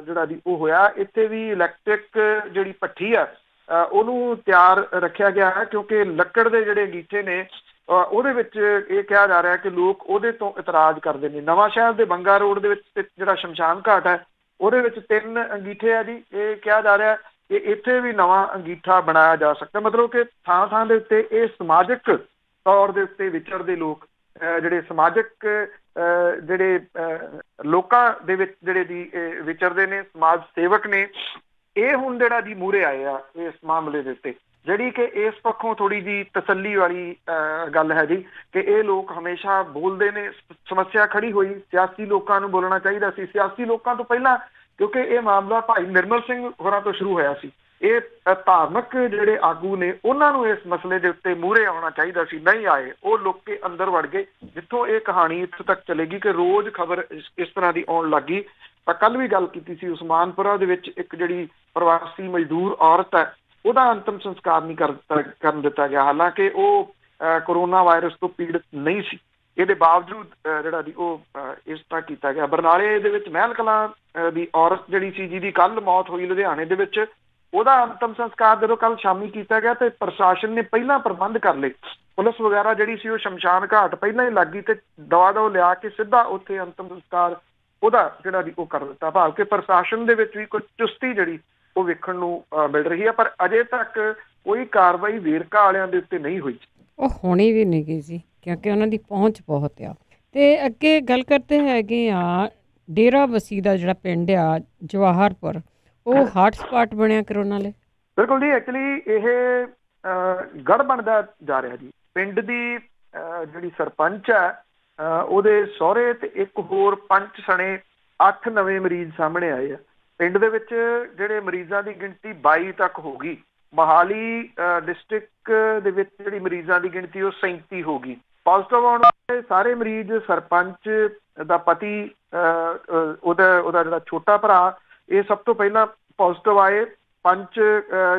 ਜਿਹੜਾ ਜੀ ਉਹ ਹੋਇਆ। ਇੱਥੇ ਵੀ ਇਲੈਕਟ੍ਰਿਕ ਜਿਹੜੀ ਭੱਠੀ ਆ ਉਹਨੂੰ ਤਿਆਰ ਰੱਖਿਆ ਗਿਆ ਹੈ ਕਿਉਂਕਿ ਲੱਕੜ ਦੇ ਜਿਹੜੇ ਅੰਗੀਠੇ ਨੇ ਉਹਦੇ ਵਿੱਚ ਇਹ ਕਿਹਾ ਜਾ ਰਿਹਾ ਕਿ ਲੋਕ ਉਹਦੇ ਤੋਂ ਇਤਰਾਜ਼ ਕਰਦੇ ਨੇ। ਨਵਾਂ ਸ਼ਹਿਰ ਦੇ ਬੰਗਾ ਰੋਡ ਦੇ ਵਿੱਚ ਜਿਹੜਾ ਸ਼ਮਸ਼ਾਨ ਘਾਟ ਹੈ ਉਹਦੇ ਵਿੱਚ 3 ਅੰਗੀਠੇ ਆ ਜੀ। ਇਹ ਕਿਹਾ ਜਾ ਰਿਹਾ ਕਿ ਇੱਥੇ ਵੀ ਨਵਾਂ ਅੰਗੀਠਾ ਬਣਾਇਆ ਜਾ ਸਕਦਾ। ਮਤਲਬ ਕਿ ਥਾਂ ਥਾਂ ਦੇ ਉੱਤੇ ਇਹ ਸਮਾਜਿਕ ਤੌਰ ਦੇ ਉੱਤੇ ਵਿਚਰਦੇ ਲੋਕ ਜਿਹੜੇ ਸਮਾਜਿਕ ਜਿਹੜੇ ਲੋਕਾਂ ਦੇ ਵਿੱਚ ਜਿਹੜੇ ਦੀ ਵਿਚਰਦੇ ਨੇ, ਸਮਾਜ ਸੇਵਕ ਨੇ, ਇਹ ਹੁਣ ਜਿਹੜਾ ਜੀ ਮੂਹਰੇ ਆਏ ਆ ਇਸ ਮਾਮਲੇ ਦੇ ਉੱਤੇ, ਜਿਹੜੀ ਕਿ ਇਸ ਪੱਖੋਂ ਥੋੜੀ ਜੀ ਤਸੱਲੀ ਵਾਲੀ ਗੱਲ ਹੈ ਜੀ ਕਿ ਇਹ ਲੋਕ ਹਮੇਸ਼ਾ ਬੋਲਦੇ ਨੇ। ਸਮੱਸਿਆ ਖੜੀ ਹੋਈ, ਸਿਆਸੀ ਲੋਕਾਂ ਨੂੰ ਬੋਲਣਾ ਚਾਹੀਦਾ ਸੀ। ਸਿਆਸੀ ਲੋਕਾਂ ਤੋਂ ਪਹਿਲਾਂ ਕਿਉਂਕਿ ਇਹ ਮਾਮਲਾ ਭਾਈ ਨਿਰਮਲ ਸਿੰਘ ਹੋਰਾਂ ਤੋਂ ਸ਼ੁਰੂ ਹੋਇਆ ਸੀ, ਇਹ ਧਾਰਮਿਕ ਜਿਹੜੇ ਆਗੂ ਨੇ ਉਹਨਾਂ ਨੂੰ ਇਸ ਮਸਲੇ ਦੇ ਉੱਤੇ ਮੂਹਰੇ ਆਉਣਾ ਚਾਹੀਦਾ ਸੀ, ਨਹੀਂ ਆਏ। ਉਹ ਲੋਕ ਅੰਦਰ ਵੜ ਗਏ। ਜਿੱਥੋਂ ਇਹ ਕਹਾਣੀ ਇੱਥੋਂ ਤੱਕ ਚਲੇਗੀ ਕਿ ਰੋਜ਼ ਖਬਰ ਇਸ ਤਰ੍ਹਾਂ ਦੀ ਆਉਣ ਲੱਗੀ। ਤਾਂ ਕੱਲ ਵੀ ਗੱਲ ਕੀਤੀ ਸੀ, ਉਸਮਾਨਪੁਰਾ ਦੇ ਵਿੱਚ ਇੱਕ ਜਿਹੜੀ ਪ੍ਰਵਾਸੀ ਮਜ਼ਦੂਰ ਔਰਤ ਹੈ ਉਹਦਾ ਅੰਤਮ ਸੰਸਕਾਰ ਨਹੀਂ ਕਰਨ ਦਿੱਤਾ ਗਿਆ, ਹਾਲਾਂਕਿ ਉਹ ਕਰੋਨਾ ਵਾਇਰਸ ਤੋਂ ਪੀੜਤ ਨਹੀਂ ਸੀ। ਇਹਦੇ ਬਾਵਜੂਦ ਜਿਹੜਾ ਜੀ ਉਹ ਇਸ ਤਰ੍ਹਾਂ ਕੀਤਾ ਗਿਆ। ਬਰਨਾਲੇ ਦੇ ਵਿੱਚ ਮਹਿਲ ਕਲਾਂ ਦੀ ਔਰਤ ਜਿਹੜੀ ਸੀ ਜਿਹਦੀ ਕੱਲ ਮੌਤ ਹੋਈ ਲੁਧਿਆਣੇ ਦੇ ਵਿੱਚ, ਉਹਦਾ ਅੰਤਮ ਸੰਸਕਾਰ ਜਦੋਂ ਕੱਲ ਸ਼ਾਮੀ ਕੀਤਾ ਗਿਆ ਤੇ ਪ੍ਰਸ਼ਾਸਨ ਨੇ ਪਹਿਲਾਂ ਪ੍ਰਬੰਧ ਕਰ ਲਏ। ਪੁਲਿਸ ਵਗੈਰਾ ਜਿਹੜੀ ਸੀ ਉਹ ਸ਼ਮਸ਼ਾਨ ਘਾਟ ਪਹਿਲਾਂ ਹੀ ਲੱਗ ਗਈ ਤੇ ਦਵਾ ਲਿਆ ਕੇ ਸਿੱਧਾ ਉੱਥੇ ਅੰਤਮ ਸੰਸਕਾਰ ਉਹਦਾ ਜਿਹੜਾ ਜੀ ਉਹ ਕਰ ਦਿੱਤਾ। ਭਾਵ ਕਿ ਪ੍ਰਸ਼ਾਸਨ ਦੇ ਵਿੱਚ ਵੀ ਕੁਝ ਚੁਸਤੀ ਜਿਹੜੀ ਉਹ ਵੇਖਣ ਨੂੰ ਮਿਲ ਰਹੀ ਹੈ, ਪਰ ਅਜੇ ਤੱਕ ਕੋਈ ਕਾਰਵਾਈ ਵੇਰਕਾ ਵਾਲਿਆਂ ਦੇ ਉੱਤੇ ਨਹੀਂ ਹੋਈ। ਉਹ ਹੋਣੀ ਵੀ ਨਹੀਂ ਗਈ ਜੀ ਕਿਉਂਕਿ ਉਹਨਾਂ ਦੀ ਪਹੁੰਚ ਬਹੁਤ ਆ। ਤੇ ਅੱਗੇ ਗੱਲ ਕਰਦੇ ਹੈਗੇ ਆ ਡੇਰਾ ਬਸੀ ਦਾ ਜਿਹੜਾ ਪਿੰਡ ਆ ਜਵਾਹਰਪੁਰ, ਉਹ ਹਾਟ ਸਪਾਟ ਬਣਿਆ ਕਰੋਨਾ ਲਈ। ਬਿਲਕੁਲ ਜੀ, ਐਕਚੁਅਲੀ ਇਹ ਗੜ ਬਣਦਾ ਜਾ ਰਿਹਾ ਜੀ। ਪਿੰਡ ਦੀ ਜਿਹੜੀ ਸਰਪੰਚ ਹੈ ਉਹਦੇ ਸਹੁਰੇ ਤੇ ਇੱਕ ਹੋਰ ਪੰਚ ਸਣੇ 8 ਨਵੇਂ ਮਰੀਜ਼ ਸਾਹਮਣੇ ਆਏ ਆ। ਪਿੰਡ ਦੇ ਵਿੱਚ ਜਿਹੜੇ ਮਰੀਜ਼ਾਂ ਦੀ ਗਿਣਤੀ 22 ਤੱਕ ਹੋ ਗਈ। ਮੋਹਾਲੀ ਡਿਸਟ੍ਰਿਕਟ ਦੇ ਵਿੱਚ ਜਿਹੜੀ ਮਰੀਜ਼ਾਂ ਦੀ ਗਿਣਤੀ ਉਹ 37 ਹੋ ਗਈ। ਪੋਜ਼ਿਟਿਵ ਆਉਣ ਵਾਲੇ ਸਾਰੇ ਮਰੀਜ਼ ਸਰਪੰਚ ਦਾ ਪਤੀ, ਉਹਦਾ ਜਿਹੜਾ ਛੋਟਾ ਭਰਾ, ਇਹ ਸਭ ਤੋਂ ਪਹਿਲਾਂ ਪੋਜ਼ਿਟਿਵ ਆਏ। ਪੰਚ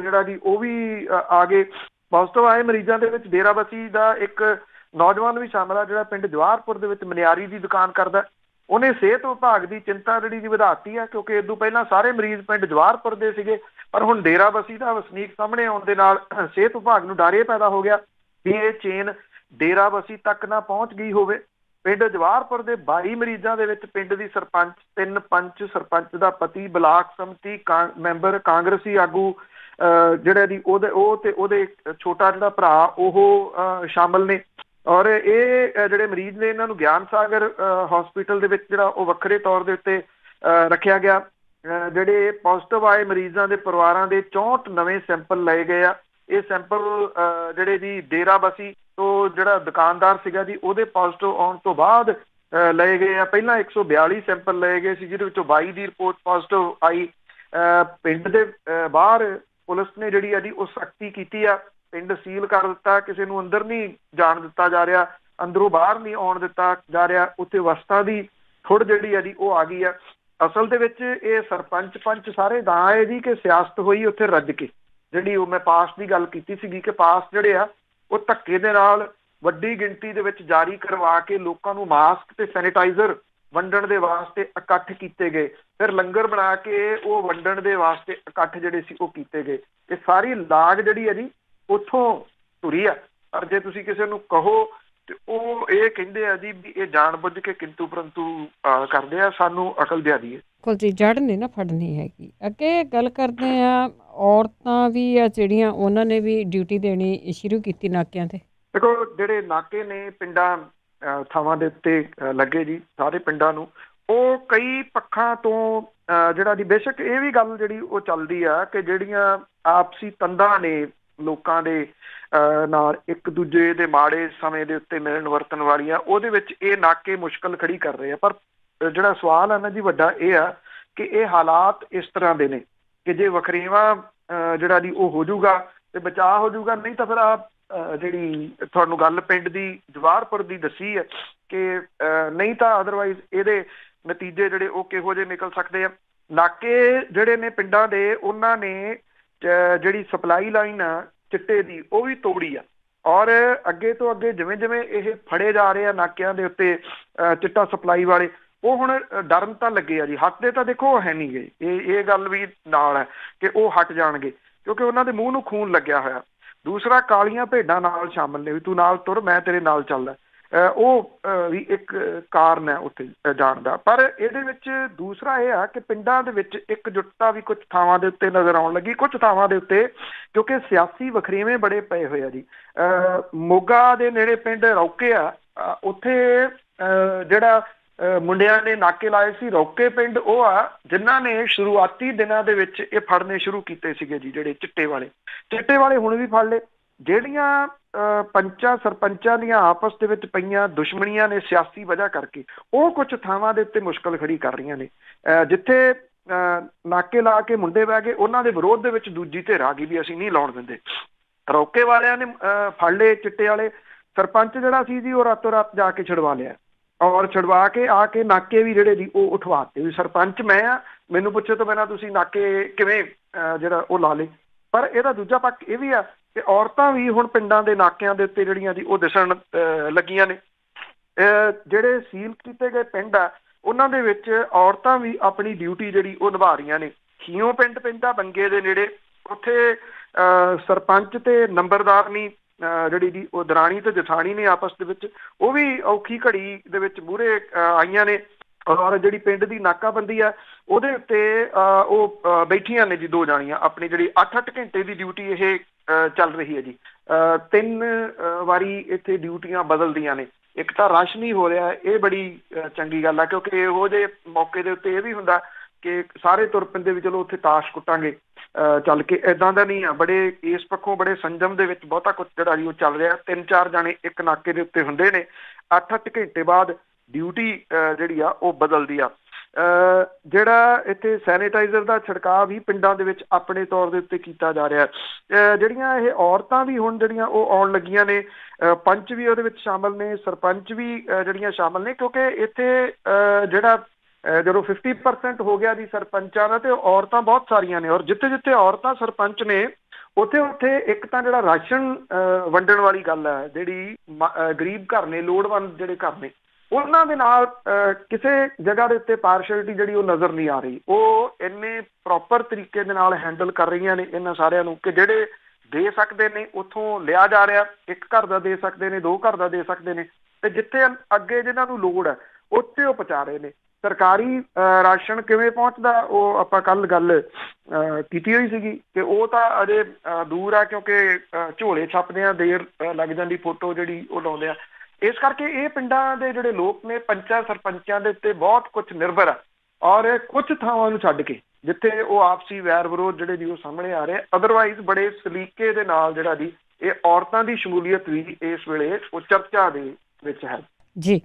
ਜਿਹੜਾ ਜੀ ਉਹ ਵੀ ਆ ਗਏ। ਪੋਜ਼ਿਟਿਵ ਆਏ ਮਰੀਜ਼ਾਂ ਦੇ ਵਿੱਚ ਡੇਰਾਬੱਸੀ ਦਾ ਇੱਕ ਨੌਜਵਾਨ ਵੀ ਸ਼ਾਮਲ ਆ ਜਿਹੜਾ ਪਿੰਡ ਜਵਾਹਰਪੁਰ ਦੇ ਵਿੱਚ ਮਨਿਆਰੀ ਦੀ ਦੁਕਾਨ ਕਰਦਾ। ਉਹਨੇ ਸਿਹਤ ਵਿਭਾਗ ਦੀ ਚਿੰਤਾ ਜਿਹੜੀ ਜੀ ਵਧਾਤੀ ਆ ਕਿਉਂਕਿ ਇਸ ਤੋਂ ਪਹਿਲਾਂ ਸਾਰੇ ਮਰੀਜ਼ ਪਿੰਡ ਜਵਾਹਰਪੁਰ ਦੇ ਸੀਗੇ, ਪਰ ਹੁਣ ਡੇਰਾਬੱਸੀ ਦਾ ਵਸਨੀਕ ਸਾਹਮਣੇ ਆਉਣ ਦੇ ਨਾਲ ਸਿਹਤ ਵਿਭਾਗ ਨੂੰ ਡਰ ਇਹ ਪੈਦਾ ਹੋ ਗਿਆ ਵੀ ਇਹ ਚੇਨ ਡੇਰਾਬੱਸੀ ਤੱਕ ਨਾ ਪਹੁੰਚ ਗਈ ਹੋਵੇ। ਪਿੰਡ ਜਵਾਹਰਪੁਰ ਦੇ 22 ਮਰੀਜ਼ਾਂ ਦੇ ਵਿੱਚ ਪਿੰਡ ਦੀ ਸਰਪੰਚ, 3 ਪੰਚ, ਸਰਪੰਚ ਦਾ ਪਤੀ, ਬਲਾਕ ਸਮਿਤੀ ਮੈਂਬਰ, ਕਾਂਗਰਸੀ ਆਗੂ ਜਿਹੜਾ ਜੀ ਉਹਦੇ ਛੋਟਾ ਜਿਹੜਾ ਭਰਾ ਉਹ ਸ਼ਾਮਲ ਨੇ। ਔਰ ਇਹ ਜਿਹੜੇ ਮਰੀਜ਼ ਨੇ ਇਹਨਾਂ ਨੂੰ ਗਿਆਨ ਸਾਗਰ ਹਸਪੀਟਲ ਦੇ ਵਿੱਚ ਜਿਹੜਾ ਉਹ ਵੱਖਰੇ ਤੌਰ ਦੇ ਉੱਤੇ ਰੱਖਿਆ ਗਿਆ। ਜਿਹੜੇ ਪੋਜ਼ਿਟਿਵ ਆਏ ਮਰੀਜ਼ਾਂ ਦੇ ਪਰਿਵਾਰਾਂ ਦੇ 64 ਨਵੇਂ ਸੈਂਪਲ ਲਏ ਗਏ ਆ। ਇਹ ਸੈਂਪਲ ਜਿਹੜੇ ਜੀ ਡੇਰਾਬੱਸੀ ਤੋਂ ਜਿਹੜਾ ਦੁਕਾਨਦਾਰ ਸੀਗਾ ਜੀ ਉਹਦੇ ਪੋਜ਼ਿਟਿਵ ਆਉਣ ਤੋਂ ਬਾਅਦ ਲਏ ਗਏ ਆ। ਪਹਿਲਾਂ 142 ਸੈਂਪਲ ਲਏ ਗਏ ਸੀ ਜਿਹਦੇ ਵਿੱਚੋਂ 22 ਦੀ ਰਿਪੋਰਟ ਪੋਜ਼ਿਟਿਵ ਆਈ। ਪਿੰਡ ਦੇ ਬਾਹਰ ਪੁਲਿਸ ਨੇ ਜਿਹੜੀ ਆ ਜੀ ਉਹ ਸਖਤੀ ਕੀਤੀ ਆ। ਪਿੰਡ ਸੀਲ ਕਰ ਦਿੱਤਾ, ਕਿਸੇ ਨੂੰ ਅੰਦਰ ਨਹੀਂ ਜਾਣ ਦਿੱਤਾ ਜਾ ਰਿਹਾ, ਅੰਦਰੋਂ ਬਾਹਰ ਨਹੀਂ ਆਉਣ ਦਿੱਤਾ ਜਾ ਰਿਹਾ। ਉੱਥੇ ਵਸਤਾਂ ਦੀ ਥੁੜ ਜਿਹੜੀ ਆ ਜੀ ਉਹ ਆ ਗਈ ਆ। ਅਸਲ ਦੇ ਵਿੱਚ ਇਹ ਸਰਪੰਚ ਪੰਚ ਸਾਰੇ ਤਾਂ ਆਏ ਜੀ ਕਿ ਸਿਆਸਤ ਹੋਈ ਉੱਥੇ ਰੱਜ ਕੇ। ਜਿਹੜੀ ਉਹ ਮੈਂ ਪਾਸ ਦੀ ਗੱਲ ਕੀਤੀ ਸੀਗੀ ਕਿ ਪਾਸ ਜਿਹੜੇ ਆ ਉਹ ਧੱਕੇ ਦੇ ਨਾਲ ਵੱਡੀ ਗਿਣਤੀ ਦੇ ਵਿੱਚ ਜਾਰੀ ਕਰਵਾ ਕੇ ਲੋਕਾਂ ਨੂੰ ਮਾਸਕ ਤੇ ਸੈਨੀਟਾਈਜ਼ਰ ਵੰਡਣ ਦੇ ਵਾਸਤੇ ਇਕੱਠ ਕੀਤੇ ਗਏ, ਫਿਰ ਲੰਗਰ ਬਣਾ ਕੇ ਉਹ ਵੰਡਣ ਦੇ ਵਾਸਤੇ ਇਕੱਠ ਜਿਹੜੇ ਸੀ ਉਹ ਕੀਤੇ ਗਏ। ਇਹ ਸਾਰੀ ਲਾਗ ਜਿਹੜੀ ਹੈ ਜੀ ਉੱਥੋਂ ਤੁਰੀ ਆ। ਪਰ ਜੇ ਤੁਸੀਂ ਕਿਸੇ ਨੂੰ ਕਹੋ ਤੇ ਉਹ ਇਹ ਕਹਿੰਦੇ ਆ ਜੀ ਵੀ ਇਹ ਜਾਣ ਬੁੱਝ ਕੇ ਕਿੰਤੂ ਪਰੰਤੂ ਕਰਦੇ ਆ, ਸਾਨੂੰ ਅਕਲ ਦਿਆ ਦੀਏ। ਬਿਲਕੁਲ ਜੀ, ਜੜ ਨਹੀਂ ਨਾ ਫੜਨੀ ਹੈਗੀ। ਅੱਗੇ ਗੱਲ ਕਰਦੇ ਆ, ਔਰਤਾਂ ਵੀ ਆ ਜਿਹੜੀਆਂ ਉਹਨਾਂ ਨੇ ਵੀ ਡਿਊਟੀ ਦੇਣੀ ਸ਼ੁਰੂ ਕੀਤੀ ਨਾਕਿਆਂ ਤੇ। ਦੇਖੋ ਜਿਹੜੇ ਨਾਕੇ ਨੇ ਪਿੰਡਾਂ ਥਾਵਾਂ ਦੇ ਉੱਤੇ ਲੱਗੇ ਜੀ, ਸਾਰੇ ਪਿੰਡਾਂ ਨੂੰ, ਉਹ ਕਈ ਪੱਖਾਂ ਤੋਂ ਜਿਹੜਾ ਜੀ ਬੇਸ਼ੱਕ ਇਹ ਵੀ ਗੱਲ ਜਿਹੜੀ ਉਹ ਚੱਲਦੀ ਆ ਕਿ ਜਿਹੜੀਆਂ ਆਪਸੀ ਤੰਦਾਂ ਨੇ ਲੋਕਾਂ ਦੇ ਨਾਲ ਇੱਕ ਦੂਜੇ ਦੇ ਮਾੜੇ ਸਮੇਂ ਦੇ ਉੱਤੇ ਮਿਲਣ ਵਰਤਣ ਵਾਲੀਆਂ, ਉਹਦੇ ਵਿੱਚ ਇਹ ਨਾਕੇ ਮੁਸ਼ਕਲ ਖੜੀ ਕਰ ਰਹੇ ਆ। ਪਰ ਜਿਹੜਾ ਸਵਾਲ ਹੈ ਨਾ ਜੀ ਵੱਡਾ ਇਹ ਆ ਕਿ ਇਹ ਹਾਲਾਤ ਇਸ ਤਰ੍ਹਾਂ ਦੇ ਨੇ ਕਿ ਜੇ ਵਖਰੇਵਾਂ ਜਿਹੜਾ ਜੀ ਉਹ ਹੋ ਜਾਊਗਾ ਤੇ ਬਚਾਅ ਹੋ ਜਾਊਗਾ, ਨਹੀਂ ਤਾਂ ਫਿਰ ਜਿਹੜੀ ਤੁਹਾਨੂੰ ਗੱਲ ਪਿੰਡ ਦੀ ਜਵਾਹਰਪੁਰ ਦੀ ਦੱਸੀ ਹੈ ਕਿ ਨਹੀਂ ਤਾਂ ਅਦਰਵਾਈਜ਼ ਇਹਦੇ ਨਤੀਜੇ ਜਿਹੜੇ ਉਹ ਕਿਹੋ ਜਿਹੇ ਨਿਕਲ ਸਕਦੇ ਆ। ਨਾਕੇ ਜਿਹੜੇ ਨੇ ਪਿੰਡਾਂ ਦੇ, ਉਹਨਾਂ ਨੇ ਜਿਹੜੀ ਸਪਲਾਈ ਲਾਈਨ ਆ ਚਿੱਟੇ ਦੀ ਉਹ ਵੀ ਤੋੜੀ ਆ। ਔਰ ਅੱਗੇ ਤੋਂ ਅੱਗੇ ਜਿਵੇਂ ਜਿਵੇਂ ਇਹ ਫੜੇ ਜਾ ਰਹੇ ਆ ਨਾਕਿਆਂ ਦੇ ਉੱਤੇ ਚਿੱਟਾ ਸਪਲਾਈ ਵਾਲੇ, ਉਹ ਹੁਣ ਡਰਨ ਤਾਂ ਲੱਗੇ ਆ ਜੀ। ਹੱਟਦੇ ਤਾਂ ਦੇਖੋ ਹੈ ਨਹੀਂ ਗਏ, ਇਹ ਗੱਲ ਵੀ ਨਾਲ ਹੈ ਕਿ ਉਹ ਹਟ ਜਾਣਗੇ ਕਿਉਂਕਿ ਉਹਨਾਂ ਦੇ ਮੂੰਹ ਨੂੰ ਖੂਨ ਲੱਗਿਆ ਹੋਇਆ। ਦੂਸਰਾ, ਕਾਲੀਆਂ ਭੇਡਾਂ ਨਾਲ ਸ਼ਾਮਲ ਨੇ, ਵੀ ਤੂੰ ਨਾਲ ਤੁਰ ਮੈਂ ਤੇਰੇ ਨਾਲ ਚੱਲਦਾ, ਉਹ ਵੀ ਇੱਕ ਕਾਰਨ ਹੈ ਉੱਥੇ ਜਾਣ ਦਾ। ਪਰ ਇਹਦੇ ਵਿੱਚ ਦੂਸਰਾ ਇਹ ਆ ਕਿ ਪਿੰਡਾਂ ਦੇ ਵਿੱਚ ਇਕਜੁੱਟਤਾ ਵੀ ਕੁਝ ਥਾਵਾਂ ਦੇ ਉੱਤੇ ਨਜ਼ਰ ਆਉਣ ਲੱਗੀ। ਕੁਝ ਥਾਵਾਂ ਦੇ ਉੱਤੇ ਕਿਉਂਕਿ ਸਿਆਸੀ ਵਖਰੇਵੇਂ ਬੜੇ ਪਏ ਹੋਏ ਆ ਜੀ। ਮੋਗਾ ਦੇ ਨੇੜੇ ਪਿੰਡ ਰੌਕੇ ਆ, ਉੱਥੇ ਜਿਹੜਾ ਮੁੰਡਿਆਂ ਨੇ ਨਾਕੇ ਲਾਏ ਸੀ, ਰੌਕੇ ਪਿੰਡ ਉਹ ਆ ਜਿਨ੍ਹਾਂ ਨੇ ਸ਼ੁਰੂਆਤੀ ਦਿਨਾਂ ਦੇ ਵਿੱਚ ਇਹ ਫੜਨੇ ਸ਼ੁਰੂ ਕੀਤੇ ਸੀਗੇ ਜੀ, ਜਿਹੜੇ ਚਿੱਟੇ ਵਾਲੇ ਹੁਣ ਵੀ ਫੜ ਲਏ। ਜਿਹੜੀਆਂ ਪੰਚਾਂ ਸਰਪੰਚਾਂ ਦੀਆਂ ਆਪਸ ਦੇ ਵਿੱਚ ਪਈਆਂ ਦੁਸ਼ਮਣੀਆਂ ਨੇ ਸਿਆਸੀ ਵਜ੍ਹਾ ਕਰਕੇ, ਉਹ ਕੁਝ ਥਾਵਾਂ ਦੇ ਉੱਤੇ ਮੁਸ਼ਕਲ ਖੜੀ ਕਰ ਰਹੀਆਂ ਨੇ। ਜਿੱਥੇ ਨਾਕੇ ਲਾ ਕੇ ਮੁੰਡੇ ਬਹਿ ਗਏ, ਉਹਨਾਂ ਦੇ ਵਿਰੋਧ ਦੇ ਵਿੱਚ ਦੂਜੀ ਧਿਰ ਆ ਗਈ ਵੀ ਅਸੀਂ ਨਹੀਂ ਲਾਉਣ ਦਿੰਦੇ। ਰੌਕੇ ਵਾਲਿਆਂ ਨੇ ਫੜ ਲਏ ਚਿੱਟੇ ਵਾਲੇ। ਸਰਪੰਚ ਜਿਹੜਾ ਸੀ ਜੀ ਉਹ ਰਾਤੋਂ ਰਾਤ ਜਾ ਕੇ ਛੁਡਵਾ ਲਿਆ, ਔਰ ਛੁਡਵਾ ਕੇ ਆ ਕੇ ਨਾਕੇ ਵੀ ਜਿਹੜੇ ਜੀ ਉਹ ਉਠਵਾਤੇ ਵੀ ਸਰਪੰਚ ਮੈਂ ਆ, ਮੈਨੂੰ ਪੁੱਛੇ ਤੋਂ ਬਿਨਾਂ ਤੁਸੀਂ ਨਾਕੇ ਕਿਵੇਂ ਜਿਹੜਾ ਉਹ ਲਾ ਲਏ। ਪਰ ਇਹਦਾ ਦੂਜਾ ਪੱਖ ਇਹ ਵੀ ਆ ਕਿ ਔਰਤਾਂ ਵੀ ਹੁਣ ਪਿੰਡਾਂ ਦੇ ਨਾਕਿਆਂ ਦੇ ਉੱਤੇ ਜਿਹੜੀਆਂ ਜੀ ਉਹ ਦਿਸਣ ਲੱਗੀਆਂ ਨੇ। ਜਿਹੜੇ ਸੀਲ ਕੀਤੇ ਗਏ ਪਿੰਡ ਆ ਉਹਨਾਂ ਦੇ ਵਿੱਚ ਔਰਤਾਂ ਵੀ ਆਪਣੀ ਡਿਊਟੀ ਜਿਹੜੀ ਉਹ ਨਿਭਾ ਰਹੀਆਂ ਨੇ। ਖੀਓ ਪਿੰਡ ਪੈਂਦਾ ਬੰਗੇ ਦੇ ਨੇੜੇ, ਉੱਥੇ ਸਰਪੰਚ ਤੇ ਨੰਬਰਦਾਰਨੀ ਜਿਹੜੀ ਜੀ ਉਹ ਦਰਾਣੀ ਤੇ ਜਠਾਣੀ ਨੇ ਆਪਸ ਦੇ ਵਿੱਚ, ਉਹ ਵੀ ਔਖੀ ਘੜੀ ਦੇ ਵਿੱਚ ਮੂਹਰੇ ਆਈਆਂ ਨੇ। ਔਰ ਜਿਹੜੀ ਪਿੰਡ ਦੀ ਨਾਕਾਬੰਦੀ ਆ ਉਹਦੇ ਉੱਤੇ ਉਹ ਬੈਠੀਆਂ ਨੇ ਜੀ ਦੋ ਜਾਣੀਆਂ, ਆਪਣੀ ਜਿਹੜੀ 8-8 ਘੰਟੇ ਦੀ ਡਿਊਟੀ ਇਹ ਚੱਲ ਰਹੀ ਹੈ ਜੀ। 3 ਵਾਰੀ ਇੱਥੇ ਡਿਊਟੀਆਂ ਬਦਲਦੀਆਂ ਨੇ। ਇੱਕ ਤਾਂ ਰਸ਼ ਨਹੀਂ ਹੋ ਰਿਹਾ, ਇਹ ਬੜੀ ਚੰਗੀ ਗੱਲ ਆ ਕਿਉਂਕਿ ਇਹੋ ਜਿਹੇ ਮੌਕੇ ਦੇ ਉੱਤੇ ਇਹ ਵੀ ਹੁੰਦਾ ਕਿ ਸਾਰੇ ਤੁਰ ਪੈਂਦੇ ਵੀ ਚਲੋ ਉੱਥੇ ਤਾਸ਼ ਕੁੱਟਾਂਗੇ ਚੱਲ ਕੇ, ਇੱਦਾਂ ਦਾ ਨਹੀਂ ਆ। ਬੜੇ ਇਸ ਪੱਖੋਂ ਬੜੇ ਸੰਜਮ ਦੇ ਵਿੱਚ ਬਹੁਤਾ ਕੁਛ ਜਿਹੜਾ ਜੀ ਉਹ ਚੱਲ ਰਿਹਾ। 3-4 ਜਾਣੇ ਇੱਕ ਨਾਕੇ ਦੇ ਉੱਤੇ ਹੁੰਦੇ ਨੇ, 8-8 ਘੰਟੇ ਬਾਅਦ ਡਿਊਟੀ ਜਿਹੜੀ ਆ ਉਹ ਬਦਲਦੀ ਆ। ਜਿਹੜਾ ਇੱਥੇ ਸੈਨੀਟਾਈਜ਼ਰ ਦਾ ਛਿੜਕਾਅ ਵੀ ਪਿੰਡਾਂ ਦੇ ਵਿੱਚ ਆਪਣੇ ਤੌਰ ਦੇ ਉੱਤੇ ਕੀਤਾ ਜਾ ਰਿਹਾ। ਜਿਹੜੀਆਂ ਇਹ ਔਰਤਾਂ ਵੀ ਹੁਣ ਜਿਹੜੀਆਂ ਉਹ ਆਉਣ ਲੱਗੀਆਂ ਨੇ, ਪੰਚ ਵੀ ਉਹਦੇ ਵਿੱਚ ਸ਼ਾਮਲ ਨੇ, ਸਰਪੰਚ ਵੀ ਜਿਹੜੀਆਂ ਸ਼ਾਮਲ ਨੇ ਕਿਉਂਕਿ ਇੱਥੇ ਜਿਹੜਾ ਜਦੋਂ 50% ਹੋ ਗਿਆ ਜੀ ਸਰਪੰਚਾਂ ਦਾ, ਤੇ ਔਰਤਾਂ ਬਹੁਤ ਸਾਰੀਆਂ ਨੇ। ਔਰ ਜਿੱਥੇ ਜਿੱਥੇ ਔਰਤਾਂ ਸਰਪੰਚ ਨੇ ਉੱਥੇ ਉੱਥੇ ਇੱਕ ਤਾਂ ਜਿਹੜਾ ਰਾਸ਼ਨ ਵੰਡਣ ਵਾਲੀ ਗੱਲ ਹੈ, ਜਿਹੜੀ ਗਰੀਬ ਘਰ ਨੇ, ਲੋੜਵੰਦ ਜਿਹੜੇ ਘਰ ਨੇ, ਉਹਨਾਂ ਦੇ ਨਾਲ ਕਿਸੇ ਜਗ੍ਹਾ ਦੇ ਉੱਤੇ ਪਾਰਸ਼ਲਿਟੀ ਜਿਹੜੀ ਉਹ ਨਜ਼ਰ ਨਹੀਂ ਆ ਰਹੀ। ਉਹ ਇੰਨੇ ਪ੍ਰੋਪਰ ਤਰੀਕੇ ਦੇ ਨਾਲ ਹੈਂਡਲ ਕਰ ਰਹੀਆਂ ਨੇ ਇਹਨਾਂ ਸਾਰਿਆਂ ਨੂੰ ਕਿ ਜਿਹੜੇ ਦੇ ਸਕਦੇ ਨੇ ਉੱਥੋਂ ਲਿਆ ਜਾ ਰਿਹਾ। ਇੱਕ ਘਰ ਦਾ ਦੇ ਸਕਦੇ ਨੇ, 2 ਘਰ ਦਾ ਦੇ ਸਕਦੇ ਨੇ, ਤੇ ਜਿੱਥੇ ਅੱਗੇ ਜਿਹਨਾਂ ਨੂੰ ਲੋੜ ਹੈ ਉੱਥੇ ਉਹ ਪਹੁੰਚਾ ਰਹੇ ਨੇ। ਸਰਕਾਰੀ ਰਾਸ਼ਨ ਕਿਵੇਂ ਪਹੁੰਚਦਾ ਉਹ ਆਪਾਂ ਕੱਲ ਗੱਲ ਕੀਤੀ ਹੋਈ ਸੀਗੀ ਕਿ ਉਹ ਤਾਂ ਅਜੇ ਦੂਰ ਆ ਕਿਉਂਕਿ ਝੋਲੇ ਛਾਪਦਿਆਂ ਦੇਰ ਲੱਗ ਜਾਂਦੀ, ਫੋਟੋ ਜਿਹੜੀ ਉਹ ਲਾਉਂਦੇ ਆ। ਇਸ ਕਰਕੇ ਇਹ ਪਿੰਡਾਂ ਦੇ ਜਿਹੜੇ ਲੋਕ ਨੇ ਪੰਚਾਂ ਸਰਪੰਚਾਂ ਦੇ ਉੱਤੇ ਬਹੁਤ ਕੁਝ ਨਿਰਭਰ ਆ। ਔਰ ਕੁਝ ਥਾਵਾਂ ਨੂੰ ਛੱਡ ਕੇ ਜਿੱਥੇ ਉਹ ਆਪਸੀ ਵੈਰ ਵਿਰੋਧ ਜਿਹੜੇ ਜੀ ਉਹ ਸਾਹਮਣੇ ਆ ਰਹੇ, ਅਦਰਵਾਈਜ਼ ਬੜੇ ਸਲੀਕੇ ਦੇ ਨਾਲ ਜਿਹੜਾ ਜੀ ਇਹ ਔਰਤਾਂ ਦੀ ਸ਼ਮੂਲੀਅਤ ਵੀ ਇਸ ਵੇਲੇ ਉਹ ਚਰਚਾ ਦੇ ਵਿੱਚ ਹੈ ਜੀ।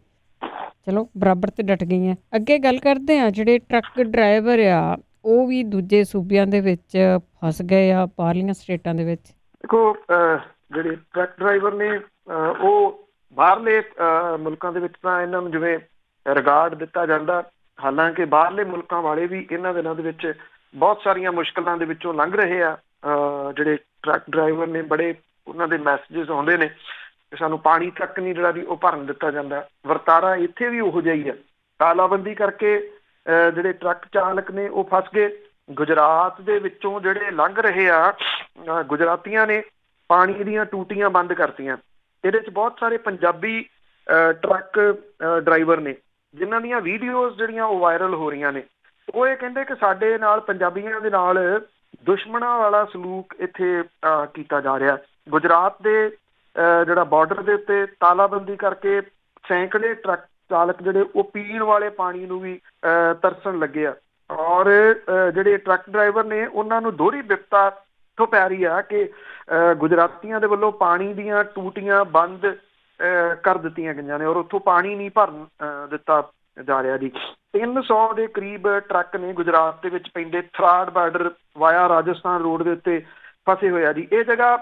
ਚਲੋ ਬਰਾਬਰ ਤੇ ਡਟ ਗਈਆਂ। ਅੱਗੇ ਗੱਲ ਕਰਦੇ ਆ, ਜਿਹੜੇ ਟਰੱਕ ਡਰਾਈਵਰ ਆ ਉਹ ਵੀ ਦੂਜੇ ਸੂਬਿਆਂ ਦੇ ਵਿੱਚ ਫਸ ਗਏ ਆ, ਬਾਹਰਲੀਆਂ ਸਟੇਟਾਂ ਦੇ ਵਿੱਚ। ਦੇਖੋ ਜਿਹੜੇ ਟਰੱਕ ਡਰਾਈਵਰ ਨੇ ਉਹ ਬਾਹਰਲੇ ਮੁਲਕਾਂ ਦੇ ਵਿੱਚ ਤਾਂ ਇਹਨਾਂ ਨੂੰ ਜਿਵੇਂ ਰਿਗਾਰਡ ਦਿੱਤਾ ਜਾਂਦਾ, ਹਾਲਾਂਕਿ ਬਾਹਰਲੇ ਮੁਲਕਾਂ ਵਾਲੇ ਵੀ ਇਹਨਾਂ ਦਿਨਾਂ ਦੇ ਵਿੱਚ ਬਹੁਤ ਸਾਰੀਆਂ ਮੁਸ਼ਕਲਾਂ ਦੇ ਵਿੱਚੋਂ ਲੰਘ ਰਹੇ ਆ। ਜਿਹੜੇ ਟਰੱਕ ਡਰਾਈਵਰ ਨੇ ਬੜੇ ਉਹਨਾਂ ਦੇ ਮੈਸੇਜਸ ਆਉਂਦੇ ਨੇ ਕਿ ਸਾਨੂੰ ਪਾਣੀ ਤੱਕ ਨਹੀਂ ਜਿਹੜਾ ਵੀ ਉਹ ਭਰਨ ਦਿੱਤਾ ਜਾਂਦਾ। ਵਰਤਾਰਾ ਇੱਥੇ ਵੀ ਉਹੋ ਜਿਹਾ ਹੀ ਆ ਤਾਲਾਬੰਦੀ ਕਰਕੇ ਜਿਹੜੇ ਟਰੱਕ ਚਾਲਕ ਨੇ ਉਹ ਫਸ ਗਏ। ਗੁਜਰਾਤ ਦੇ ਵਿੱਚੋਂ ਜਿਹੜੇ ਲੰਘ ਰਹੇ ਆ ਗੁਜਰਾਤੀਆਂ ਨੇ ਪਾਣੀ ਦੀਆਂ ਟੂਟੀਆਂ ਬੰਦ ਕਰਤੀਆਂ। ਇਹਦੇ 'ਚ ਬਹੁਤ ਸਾਰੇ ਪੰਜਾਬੀ ਟਰੱਕ ਡਰਾਈਵਰ ਨੇ ਜਿਨ੍ਹਾਂ ਦੀਆਂ ਵੀਡੀਓਜ਼ ਜਿਹੜੀਆਂ ਉਹ ਵਾਇਰਲ ਹੋ ਰਹੀਆਂ ਨੇ। ਉਹ ਇਹ ਕਹਿੰਦੇ ਕਿ ਸਾਡੇ ਨਾਲ ਪੰਜਾਬੀਆਂ ਦੇ ਨਾਲ ਦੁਸ਼ਮਣਾਂ ਵਾਲਾ ਸਲੂਕ ਇੱਥੇ ਕੀਤਾ ਜਾ ਰਿਹਾ। ਗੁਜਰਾਤ ਦੇ ਜਿਹੜਾ ਬਾਰਡਰ ਦੇ ਉੱਤੇ ਤਾਲਾਬੰਦੀ ਕਰਕੇ ਸੈਂਕੜੇ ਟਰੱਕ ਚਾਲਕ ਜਿਹੜੇ ਉਹ ਪੀਣ ਵਾਲੇ ਪਾਣੀ ਨੂੰ ਵੀ ਤਰਸਣ ਲੱਗੇ ਆ। ਔਰ ਜਿਹੜੇ ਟਰੱਕ ਡਰਾਈਵਰ ਨੇ ਉਹਨਾਂ ਨੂੰ ਦੋਹਰੀ ਬਿਪਤਾ ਤੋਂ ਪੈ ਰਹੀ ਆ ਕਿ ਗੁਜਰਾਤੀਆਂ ਦੇ ਵੱਲੋਂ ਪਾਣੀ ਦੀਆਂ ਟੂਟੀਆਂ ਬੰਦ ਕਰ ਦਿੱਤੀਆਂ ਗਈਆਂ ਨੇ ਔਰ ਉੱਥੋਂ ਪਾਣੀ ਨਹੀਂ ਭਰਨ ਦਿੱਤਾ ਜਾ ਰਿਹਾ ਜੀ। 300 ਦੇ ਕਰੀਬ ਟਰੱਕ ਨੇ ਗੁਜਰਾਤ ਦੇ ਵਿੱਚ ਪੈਂਦੇ ਥਰਾੜ ਬਾਰਡਰ ਵਾਇਆ ਰਾਜਸਥਾਨ ਰੋਡ ਦੇ ਉੱਤੇ ਫਸੇ ਹੋਏ ਆ ਜੀ। ਇਹ ਜਗ੍ਹਾ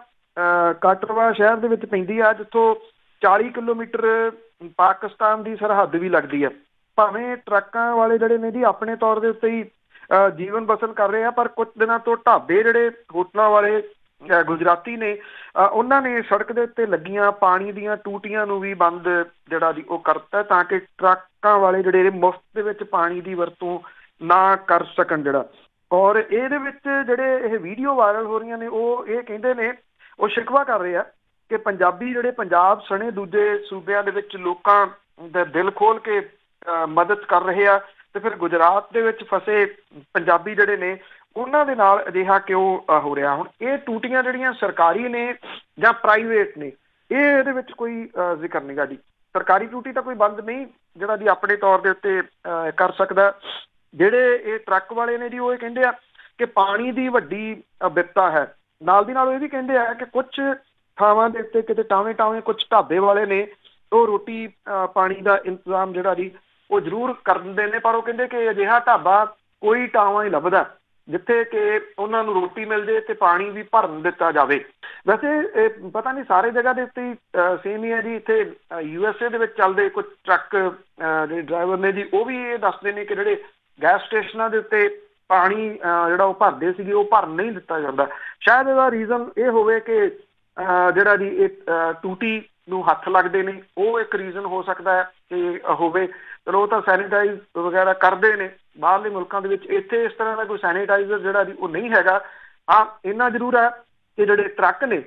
ਕਟਰਵਾ ਸ਼ਹਿਰ ਦੇ ਵਿੱਚ ਪੈਂਦੀ ਆ ਜਿੱਥੋਂ 40 ਕਿਲੋਮੀਟਰ ਪਾਕਿਸਤਾਨ ਦੀ ਸਰਹੱਦ ਵੀ ਲੱਗਦੀ ਆ। ਭਾਵੇਂ ਟਰੱਕਾਂ ਵਾਲੇ ਜਿਹੜੇ ਨੇ ਜੀ ਆਪਣੇ ਤੌਰ ਦੇ ਉੱਤੇ ਹੀ ਜੀਵਨ ਬਸਰ ਕਰ ਰਹੇ ਆ, ਪਰ ਕੁਝ ਦਿਨਾਂ ਤੋਂ ਢਾਬੇ ਜਿਹੜੇ ਹੋਟਲਾਂ ਵਾਲੇ ਗੁਜਰਾਤੀ ਨੇ ਉਹਨਾਂ ਨੇ ਸੜਕ ਦੇ ਉੱਤੇ ਲੱਗੀਆਂ ਪਾਣੀ ਦੀਆਂ ਟੂਟੀਆਂ ਨੂੰ ਵੀ ਬੰਦ ਜਿਹੜਾ ਜੀ ਉਹ ਕਰਤਾ ਤਾਂ ਕਿ ਟਰੱਕਾਂ ਵਾਲੇ ਜਿਹੜੇ ਮੁਫਤ ਦੇ ਵਿੱਚ ਪਾਣੀ ਦੀ ਵਰਤੋਂ ਨਾ ਕਰ ਸਕਣ ਜਿਹੜਾ। ਔਰ ਇਹਦੇ ਵਿੱਚ ਜਿਹੜੇ ਇਹ ਵੀਡੀਓ ਵਾਇਰਲ ਹੋ ਰਹੀਆਂ ਨੇ ਉਹ ਇਹ ਕਹਿੰਦੇ ਨੇ, ਉਹ ਸ਼ਿਕਵਾ ਕਰ ਰਹੇ ਆ ਕਿ ਪੰਜਾਬੀ ਜਿਹੜੇ ਪੰਜਾਬ ਸਣੇ ਦੂਜੇ ਸੂਬਿਆਂ ਦੇ ਵਿੱਚ ਲੋਕਾਂ ਦਾ ਦਿਲ ਖੋਲ ਕੇ ਮਦਦ ਕਰ ਰਹੇ ਆ ਤੇ ਫਿਰ ਗੁਜਰਾਤ ਦੇ ਵਿੱਚ ਫਸੇ ਪੰਜਾਬੀ ਜਿਹੜੇ ਨੇ ਉਹਨਾਂ ਦੇ ਨਾਲ ਅਜਿਹਾ ਕਿਉਂ ਹੋ ਰਿਹਾ। ਹੁਣ ਇਹ ਟੂਟੀਆਂ ਜਿਹੜੀਆਂ ਸਰਕਾਰੀ ਨੇ ਜਾਂ ਪ੍ਰਾਈਵੇਟ ਨੇ ਇਹਦੇ ਵਿੱਚ ਕੋਈ ਜ਼ਿਕਰ ਨਹੀਂ ਗਾ ਜੀ। ਸਰਕਾਰੀ ਟੂਟੀ ਤਾਂ ਕੋਈ ਬੰਦ ਨਹੀਂ ਜਿਹੜਾ ਜੀ ਆਪਣੇ ਤੌਰ ਦੇ ਉੱਤੇ ਕਰ ਸਕਦਾ। ਜਿਹੜੇ ਇਹ ਟਰੱਕ ਵਾਲੇ ਨੇ ਜੀ ਉਹ ਇਹ ਕਹਿੰਦੇ ਆ ਕਿ ਪਾਣੀ ਦੀ ਵੱਡੀ ਬਿਪਤਾ ਹੈ। ਨਾਲ ਦੀ ਨਾਲ ਇਹ ਵੀ ਕਹਿੰਦੇ ਆ ਕਿ ਕੁਝ ਥਾਵਾਂ ਦੇ ਉੱਤੇ ਕਿਤੇ ਟਾਵੇਂ ਕੁਝ ਢਾਬੇ ਵਾਲੇ ਨੇ ਉਹ ਰੋਟੀ ਪਾਣੀ ਦਾ ਇੰਤਜ਼ਾਮ ਜਿਹੜਾ ਜੀ ਉਹ ਜ਼ਰੂਰ ਕਰ ਦਿੰਦੇ ਨੇ, ਪਰ ਉਹ ਕਹਿੰਦੇ ਕਿ ਅਜਿਹਾ ਢਾਬਾ ਕੋਈ ਟਾਵਾਂ ਹੀ ਲੱਭਦਾ ਜਿੱਥੇ ਕਿ ਉਹਨਾਂ ਨੂੰ ਰੋਟੀ ਮਿਲ ਜੇ ਤੇ ਪਾਣੀ ਵੀ ਭਰਨ ਦਿੱਤਾ ਜਾਵੇ। ਵੈਸੇ ਪਤਾ ਨਹੀਂ ਸਾਰੇ ਜਗ੍ਹਾ ਦੇ ਉੱਤੇ ਸੇਮ ਹੀ ਹੈ ਜੀ। ਇੱਥੇ USA ਦੇ ਵਿੱਚ ਚੱਲਦੇ ਕੁਝ ਟਰੱਕ ਜਿਹੜੇ ਡਰਾਈਵਰ ਨੇ ਜੀ ਉਹ ਵੀ ਇਹ ਦੱਸਦੇ ਨੇ ਕਿ ਜਿਹੜੇ ਗੈਸ ਸਟੇਸ਼ਨਾਂ ਦੇ ਉੱਤੇ ਪਾਣੀ ਜਿਹੜਾ ਉਹ ਭਰਦੇ ਸੀਗੇ ਉਹ ਭਰਨ ਨਹੀਂ ਦਿੱਤਾ ਜਾਂਦਾ। ਸ਼ਾਇਦ ਇਹਦਾ ਰੀਜ਼ਨ ਇਹ ਹੋਵੇ ਕਿ ਜਿਹੜਾ ਜੀ ਇਹ ਟੂਟੀ ਨੂੰ ਹੱਥ ਲੱਗਦੇ ਨੇ, ਉਹ ਇੱਕ ਰੀਜ਼ਨ ਹੋ ਸਕਦਾ ਹੈ ਕਿ ਹੋਵੇ। ਚਲੋ ਉਹ ਤਾਂ ਸੈਨੀਟਾਈਜ਼ ਵਗੈਰਾ ਕਰਦੇ ਨੇ ਬਾਹਰਲੇ ਮੁਲਕਾਂ ਦੇ ਵਿੱਚ, ਇੱਥੇ ਇਸ ਤਰ੍ਹਾਂ ਦਾ ਕੋਈ ਸੈਨੀਟਾਈਜ਼ਰ ਜਿਹੜਾ ਜੀ ਉਹ ਨਹੀਂ ਹੈਗਾ। ਹਾਂ ਇੰਨਾ ਜ਼ਰੂਰ ਹੈ ਕਿ ਜਿਹੜੇ ਟਰੱਕ ਨੇ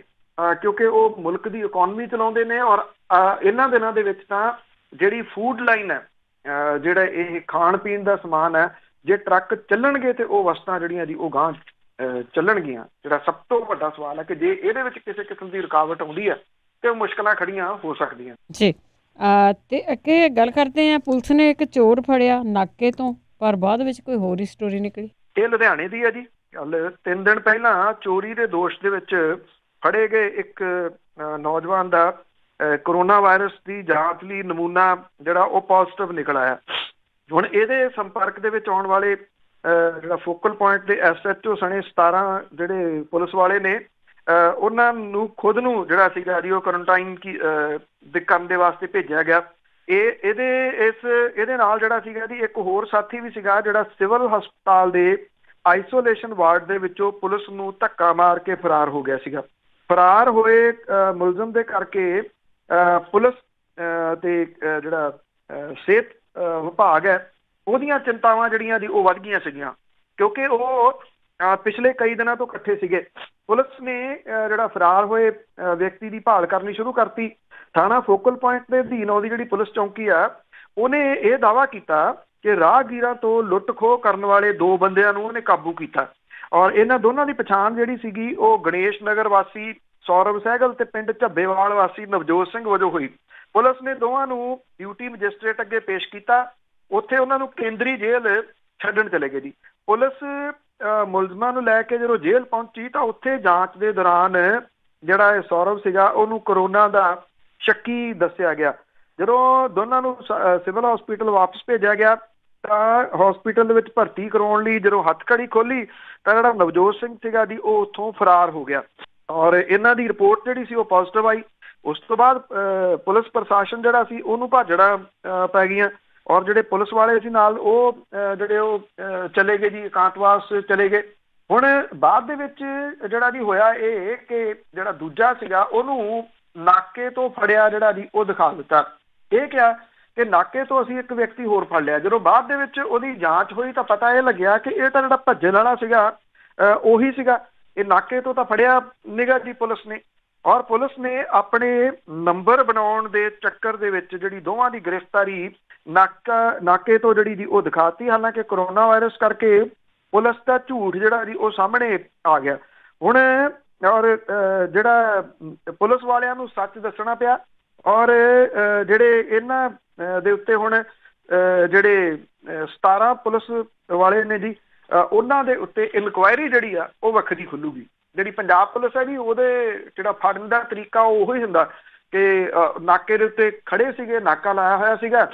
ਕਿਉਂਕਿ ਉਹ ਮੁਲਕ ਦੀ ਇਕੋਨਮੀ ਚਲਾਉਂਦੇ ਨੇ ਔਰ ਇਹਨਾਂ ਦਿਨਾਂ ਦੇ ਵਿੱਚ ਤਾਂ ਜਿਹੜੀ ਫੂਡ ਲਾਈਨ ਹੈ ਜਿਹੜਾ ਇਹ ਖਾਣ ਪੀਣ ਦਾ ਸਮਾਨ ਹੈ, ਜੇ ਟਰੱਕ ਚੱਲਣਗੇ ਤੇ ਉਹ ਵਸਤਾਂ ਜਿਹੜੀਆਂ ਜੀ ਉਹ ਗਾਂਹ ਚੱਲਣਗੀਆਂ। ਜਿਹੜਾ ਸਭ ਤੋਂ ਵੱਡਾ ਸਵਾਲ ਹੈ ਕਿ ਜੇ ਇਹਦੇ ਵਿੱਚ ਕਿਸੇ ਕਿਸਮ ਦੀ ਰੁਕਾਵਟ ਆਉਂਦੀ ਹੈ ਤੇ ਉਹ ਮੁਸ਼ਕਲਾਂ ਖੜੀਆਂ ਹੋ ਸਕਦੀਆਂ ਜੀ। ਤੇ ਅੱਗੇ ਗੱਲ ਕਰਦੇ ਹਾਂ, ਪੁਲਿਸ ਨੇ ਇੱਕ ਚੋਰ ਫੜਿਆ ਨਾਕੇ ਤੋਂ, ਪਰ ਬਾਅਦ ਵਿੱਚ ਕੋਈ ਹੋਰ ਹੀ ਸਟੋਰੀ ਨਿਕਲੀ। ਇਹ ਲੁਧਿਆਣੇ ਦੀ ਹੈ ਜੀ। ਕੱਲ 3 ਦਿਨ ਪਹਿਲਾਂ ਚੋਰੀ ਦੇ ਦੋਸ਼ ਦੇ ਵਿੱਚ ਫੜੇ ਗਏ ਇੱਕ ਨੌਜਵਾਨ ਦਾ ਕੋਰੋਨਾ ਵਾਇਰਸ ਦੀ ਜਾਂਚ ਲਈ ਨਮੂਨਾ ਜਿਹੜਾ ਉਹ ਪੋਜ਼ਿਟਿਵ ਨਿਕਲ ਆਇਆ। ਹੁਣ ਇਹਦੇ ਸੰਪਰਕ ਦੇ ਵਿੱਚ ਆਉਣ ਵਾਲੇ ਜਿਹੜਾ ਫੋਕਲ ਪੁਆਇੰਟ ਦੇ SHO ਸਣੇ 17 ਜਿਹੜੇ ਪੁਲਿਸ ਵਾਲੇ ਨੇ ਉਹਨਾਂ ਨੂੰ ਖੁਦ ਨੂੰ ਜਿਹੜਾ ਸੀਗਾ ਜੀ ਉਹ ਕੁਆਰੰਟਾਈਨ ਕਰਨ ਦੇ ਵਾਸਤੇ ਭੇਜਿਆ ਗਿਆ। ਇਹਦੇ ਨਾਲ ਜਿਹੜਾ ਸੀਗਾ ਜੀ ਇੱਕ ਹੋਰ ਸਾਥੀ ਵੀ ਸੀਗਾ ਜਿਹੜਾ ਸਿਵਲ ਹਸਪਤਾਲ ਦੇ ਆਈਸੋਲੇਸ਼ਨ ਵਾਰਡ ਦੇ ਵਿੱਚੋਂ ਪੁਲਿਸ ਨੂੰ ਧੱਕਾ ਮਾਰ ਕੇ ਫਰਾਰ ਹੋ ਗਿਆ ਸੀਗਾ। ਫਰਾਰ ਹੋਏ ਮੁਲਜ਼ਮ ਦੇ ਕਰਕੇ ਪੁਲਿਸ ਤੇ ਜਿਹੜਾ ਸਿਹਤ ਵਿਭਾਗ ਹੈ ਉਹਦੀਆਂ ਚਿੰਤਾਵਾਂ ਜਿਹੜੀਆਂ ਜੀ ਉਹ ਵੱਧ ਗਈਆਂ ਸੀਗੀਆਂ ਕਿਉਂਕਿ ਉਹ ਪਿਛਲੇ ਕਈ ਦਿਨਾਂ ਤੋਂ ਇਕੱਠੇ ਸੀਗੇ। ਪੁਲਿਸ ਨੇ ਜਿਹੜਾ ਫਰਾਰ ਹੋਏ ਵਿਅਕਤੀ ਦੀ ਭਾਲ ਕਰਨੀ ਸ਼ੁਰੂ ਕਰਤੀ। ਥਾਣਾ ਫੋਕਲ ਪੁਆਇੰਟ ਦੇ ਅਧੀਨ ਆਉਂਦੀ ਜਿਹੜੀ ਪੁਲਿਸ ਚੌਂਕੀ ਆ ਉਹਨੇ ਇਹ ਦਾਅਵਾ ਕੀਤਾ ਕਿ ਰਾਹਗੀਰਾਂ ਤੋਂ ਲੁੱਟ ਖੋਹ ਕਰਨ ਵਾਲੇ 2 ਬੰਦਿਆਂ ਨੂੰ ਉਹਨੇ ਕਾਬੂ ਕੀਤਾ ਔਰ ਇਹਨਾਂ ਦੋਨਾਂ ਦੀ ਪਛਾਣ ਜਿਹੜੀ ਸੀਗੀ ਉਹ ਗਣੇਸ਼ ਨਗਰ ਵਾਸੀ ਸੌਰਵ ਸਹਿਗਲ ਤੇ ਪਿੰਡ ਝੱਬੇਵਾਲ ਵਾਸੀ ਨਵਜੋਤ ਸਿੰਘ ਵਜੋਂ ਹੋਈ। ਪੁਲਿਸ ਨੇ ਦੋਵਾਂ ਨੂੰ ਡਿਊਟੀ ਮੈਜਿਸਟ੍ਰੇਟ ਅੱਗੇ ਪੇਸ਼ ਕੀਤਾ। ਉੱਥੇ ਉਹਨਾਂ ਨੂੰ ਕੇਂਦਰੀ ਜੇਲ੍ਹ ਛੱਡਣ ਚਲੇ ਗਏ ਜੀ। ਪੁਲਿਸ ਮੁਲਜ਼ਮਾਂ ਨੂੰ ਲੈ ਕੇ ਜਦੋਂ ਜੇਲ੍ਹ ਪਹੁੰਚੀ ਤਾਂ ਉੱਥੇ ਜਾਂਚ ਦੇ ਦੌਰਾਨ ਜਿਹੜਾ ਇਹ ਸੌਰਵ ਸੀਗਾ ਉਹਨੂੰ ਕੋਰੋਨਾ ਦਾ ਸ਼ੱਕੀ ਦੱਸਿਆ ਗਿਆ। ਜਦੋਂ ਦੋਨਾਂ ਨੂੰ ਸਿਵਲ ਹਸਪੀਟਲ ਵਾਪਸ ਭੇਜਿਆ ਗਿਆ ਤਾਂ ਹਸਪੀਟਲ ਦੇ ਵਿੱਚ ਭਰਤੀ ਕਰਾਉਣ ਲਈ ਜਦੋਂ ਹੱਥਕੜੀ ਖੋਲੀ ਤਾਂ ਜਿਹੜਾ ਨਵਜੋਤ ਸਿੰਘ ਸੀਗਾ ਜੀ ਉਹ ਉੱਥੋਂ ਫਰਾਰ ਹੋ ਗਿਆ ਔਰ ਇਹਨਾਂ ਦੀ ਰਿਪੋਰਟ ਜਿਹੜੀ ਸੀ ਉਹ ਪੋਜ਼ਿਟਿਵ ਆਈ। ਉਸ ਤੋਂ ਬਾਅਦ ਪੁਲਿਸ ਪ੍ਰਸ਼ਾਸਨ ਜਿਹੜਾ ਸੀ ਉਹਨੂੰ ਭਾਜੜਾਂ ਪੈ ਗਈਆਂ ਔਰ ਜਿਹੜੇ ਪੁਲਿਸ ਵਾਲੇ ਸੀ ਨਾਲ ਉਹ ਜਿਹੜੇ ਉਹ ਚਲੇ ਗਏ ਜੀ, ਇਕਾਂਤਵਾਸ ਚਲੇ ਗਏ। ਹੁਣ ਬਾਅਦ ਦੇ ਵਿੱਚ ਜਿਹੜਾ ਜੀ ਹੋਇਆ ਇਹ ਕਿ ਜਿਹੜਾ ਦੂਜਾ ਸੀਗਾ ਉਹਨੂੰ ਨਾਕੇ ਤੋਂ ਫੜਿਆ ਜਿਹੜਾ ਜੀ ਉਹ ਦਿਖਾ ਦਿੱਤਾ। ਇਹ ਕਿਹਾ ਕਿ ਨਾਕੇ ਤੋਂ ਅਸੀਂ ਇੱਕ ਵਿਅਕਤੀ ਹੋਰ ਫੜ ਲਿਆ। ਜਦੋਂ ਬਾਅਦ ਦੇ ਵਿੱਚ ਉਹਦੀ ਜਾਂਚ ਹੋਈ ਤਾਂ ਪਤਾ ਇਹ ਲੱਗਿਆ ਕਿ ਇਹ ਤਾਂ ਜਿਹੜਾ ਭੱਜਣ ਵਾਲਾ ਸੀਗਾ ਉਹੀ ਸੀਗਾ। ਇਹ ਨਾਕੇ ਤੋਂ ਤਾਂ ਫੜਿਆ ਨਿਗਾ ਜੀ ਪੁਲਿਸ ਨੇ, ਔਰ ਪੁਲਿਸ ਨੇ ਆਪਣੇ ਨੰਬਰ ਬਣਾਉਣ ਦੇ ਚੱਕਰ ਦੇ ਵਿੱਚ ਜਿਹੜੀ ਦੋਵਾਂ ਦੀ ਗ੍ਰਿਫਤਾਰੀ ਨਾਕੇ ਤੋਂ ਜਿਹੜੀ ਜੀ ਉਹ ਦਿਖਾਤੀ। ਹਾਲਾਂਕਿ ਕਰੋਨਾ ਵਾਇਰਸ ਕਰਕੇ ਪੁਲਿਸ ਦਾ ਝੂਠ ਜਿਹੜਾ ਜੀ ਉਹ ਸਾਹਮਣੇ ਆ ਗਿਆ ਹੁਣ, ਔਰ ਜਿਹੜਾ ਪੁਲਿਸ ਵਾਲਿਆਂ ਨੂੰ ਸੱਚ ਦੱਸਣਾ ਪਿਆ। ਔਰ ਜਿਹੜੇ ਇਹਨਾਂ ਦੇ ਉੱਤੇ ਹੁਣ ਜਿਹੜੇ 17 ਪੁਲਿਸ ਵਾਲੇ ਨੇ ਜੀ, ਉਹਨਾਂ ਦੇ ਉੱਤੇ ਇਨਕੁਆਇਰੀ ਜਿਹੜੀ ਆ ਉਹ ਵੱਖਰੀ ਖੁੱਲੂਗੀ। ਜਿਹੜੀ ਪੰਜਾਬ ਪੁਲਿਸ ਹੈ ਜੀ, ਉਹਦੇ ਜਿਹੜਾ ਫੜਨ ਦਾ ਤਰੀਕਾ ਉਹ ਹੀ ਹੁੰਦਾ ਕਿ ਨਾਕੇ ਦੇ ਉੱਤੇ ਖੜੇ ਸੀਗੇ, ਨਾਕਾ ਲਾਇਆ ਹੋਇਆ ਸੀਗਾ,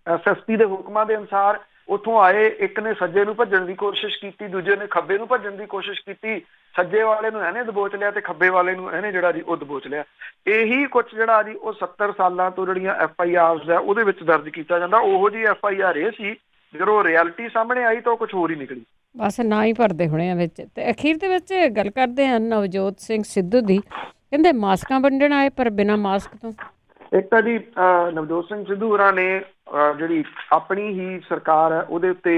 ਐਸਐਸਪੀ ਦੇ ਹੁਕਮਾਂ ਦੇ ਅਨੁਸਾਰ ਉੱਥੋਂ ਆਏ, ਇੱਕ ਨੇ ਸੱਜੇ ਨੂੰ ਭੱਜਣ ਦੀ ਕੋਸ਼ਿਸ਼ ਕੀਤੀ, ਦੂਜੇ ਨੇ ਖੱਬੇ ਨੂੰ ਭੱਜਣ ਦੀ ਕੋਸ਼ਿਸ਼ ਕੀਤੀ, ਸੱਜੇ ਵਾਲੇ ਨੂੰ ਇਹਨੇ ਦਬੋਚ ਲਿਆ ਤੇ ਖੱਬੇ ਵਾਲੇ ਨੂੰ ਇਹਨੇ ਜਿਹੜਾ ਜੀ ਉਹ ਦਬੋਚ ਲਿਆ। ਇਹੀ ਕੁਛ ਜਿਹੜਾ ਜੀ ਉਹ 70 ਸਾਲਾਂ ਤੋਂ ਜਿਹੜੀਆਂ FIRs ਆ ਉਹਦੇ ਵਿੱਚ ਦਰਜ ਕੀਤਾ ਜਾਂਦਾ। ਉਹੋ ਜਿਹੀ FIR ਇਹ ਸੀ, ਜਦੋਂ ਰਿਐਲਿਟੀ ਸਾਹਮਣੇ ਆਈ ਤਾਂ ਉਹ ਕੁਛ ਹੋਰ ਹੀ ਨਿਕਲੀ। ਬਸ ਨਾ ਹੀ ਭਰਦੇ ਹੋਣੇ ਆ ਵਿੱਚ। ਤੇ ਅਖੀਰ ਦੇ ਵਿੱਚ ਗੱਲ ਕਰਦੇ ਹਨ ਨਵਜੋਤ ਸਿੰਘ ਸਿੱਧੂ ਦੀ, ਕਹਿੰਦੇ ਮਾਸਕਾਂ ਵੰਡਣ ਆਏ ਪਰ ਬਿਨਾਂ ਮਾਸਕ ਤੋਂ। ਇੱਕ ਤਾਂ ਜੀ ਨਵਜੋਤ ਸਿੰਘ ਸਿੱਧੂ ਹੋਰਾਂ ਨੇ ਜਿਹੜੀ ਆਪਣੀ ਹੀ ਸਰਕਾਰ ਹੈ ਉਹਦੇ ਉੱਤੇ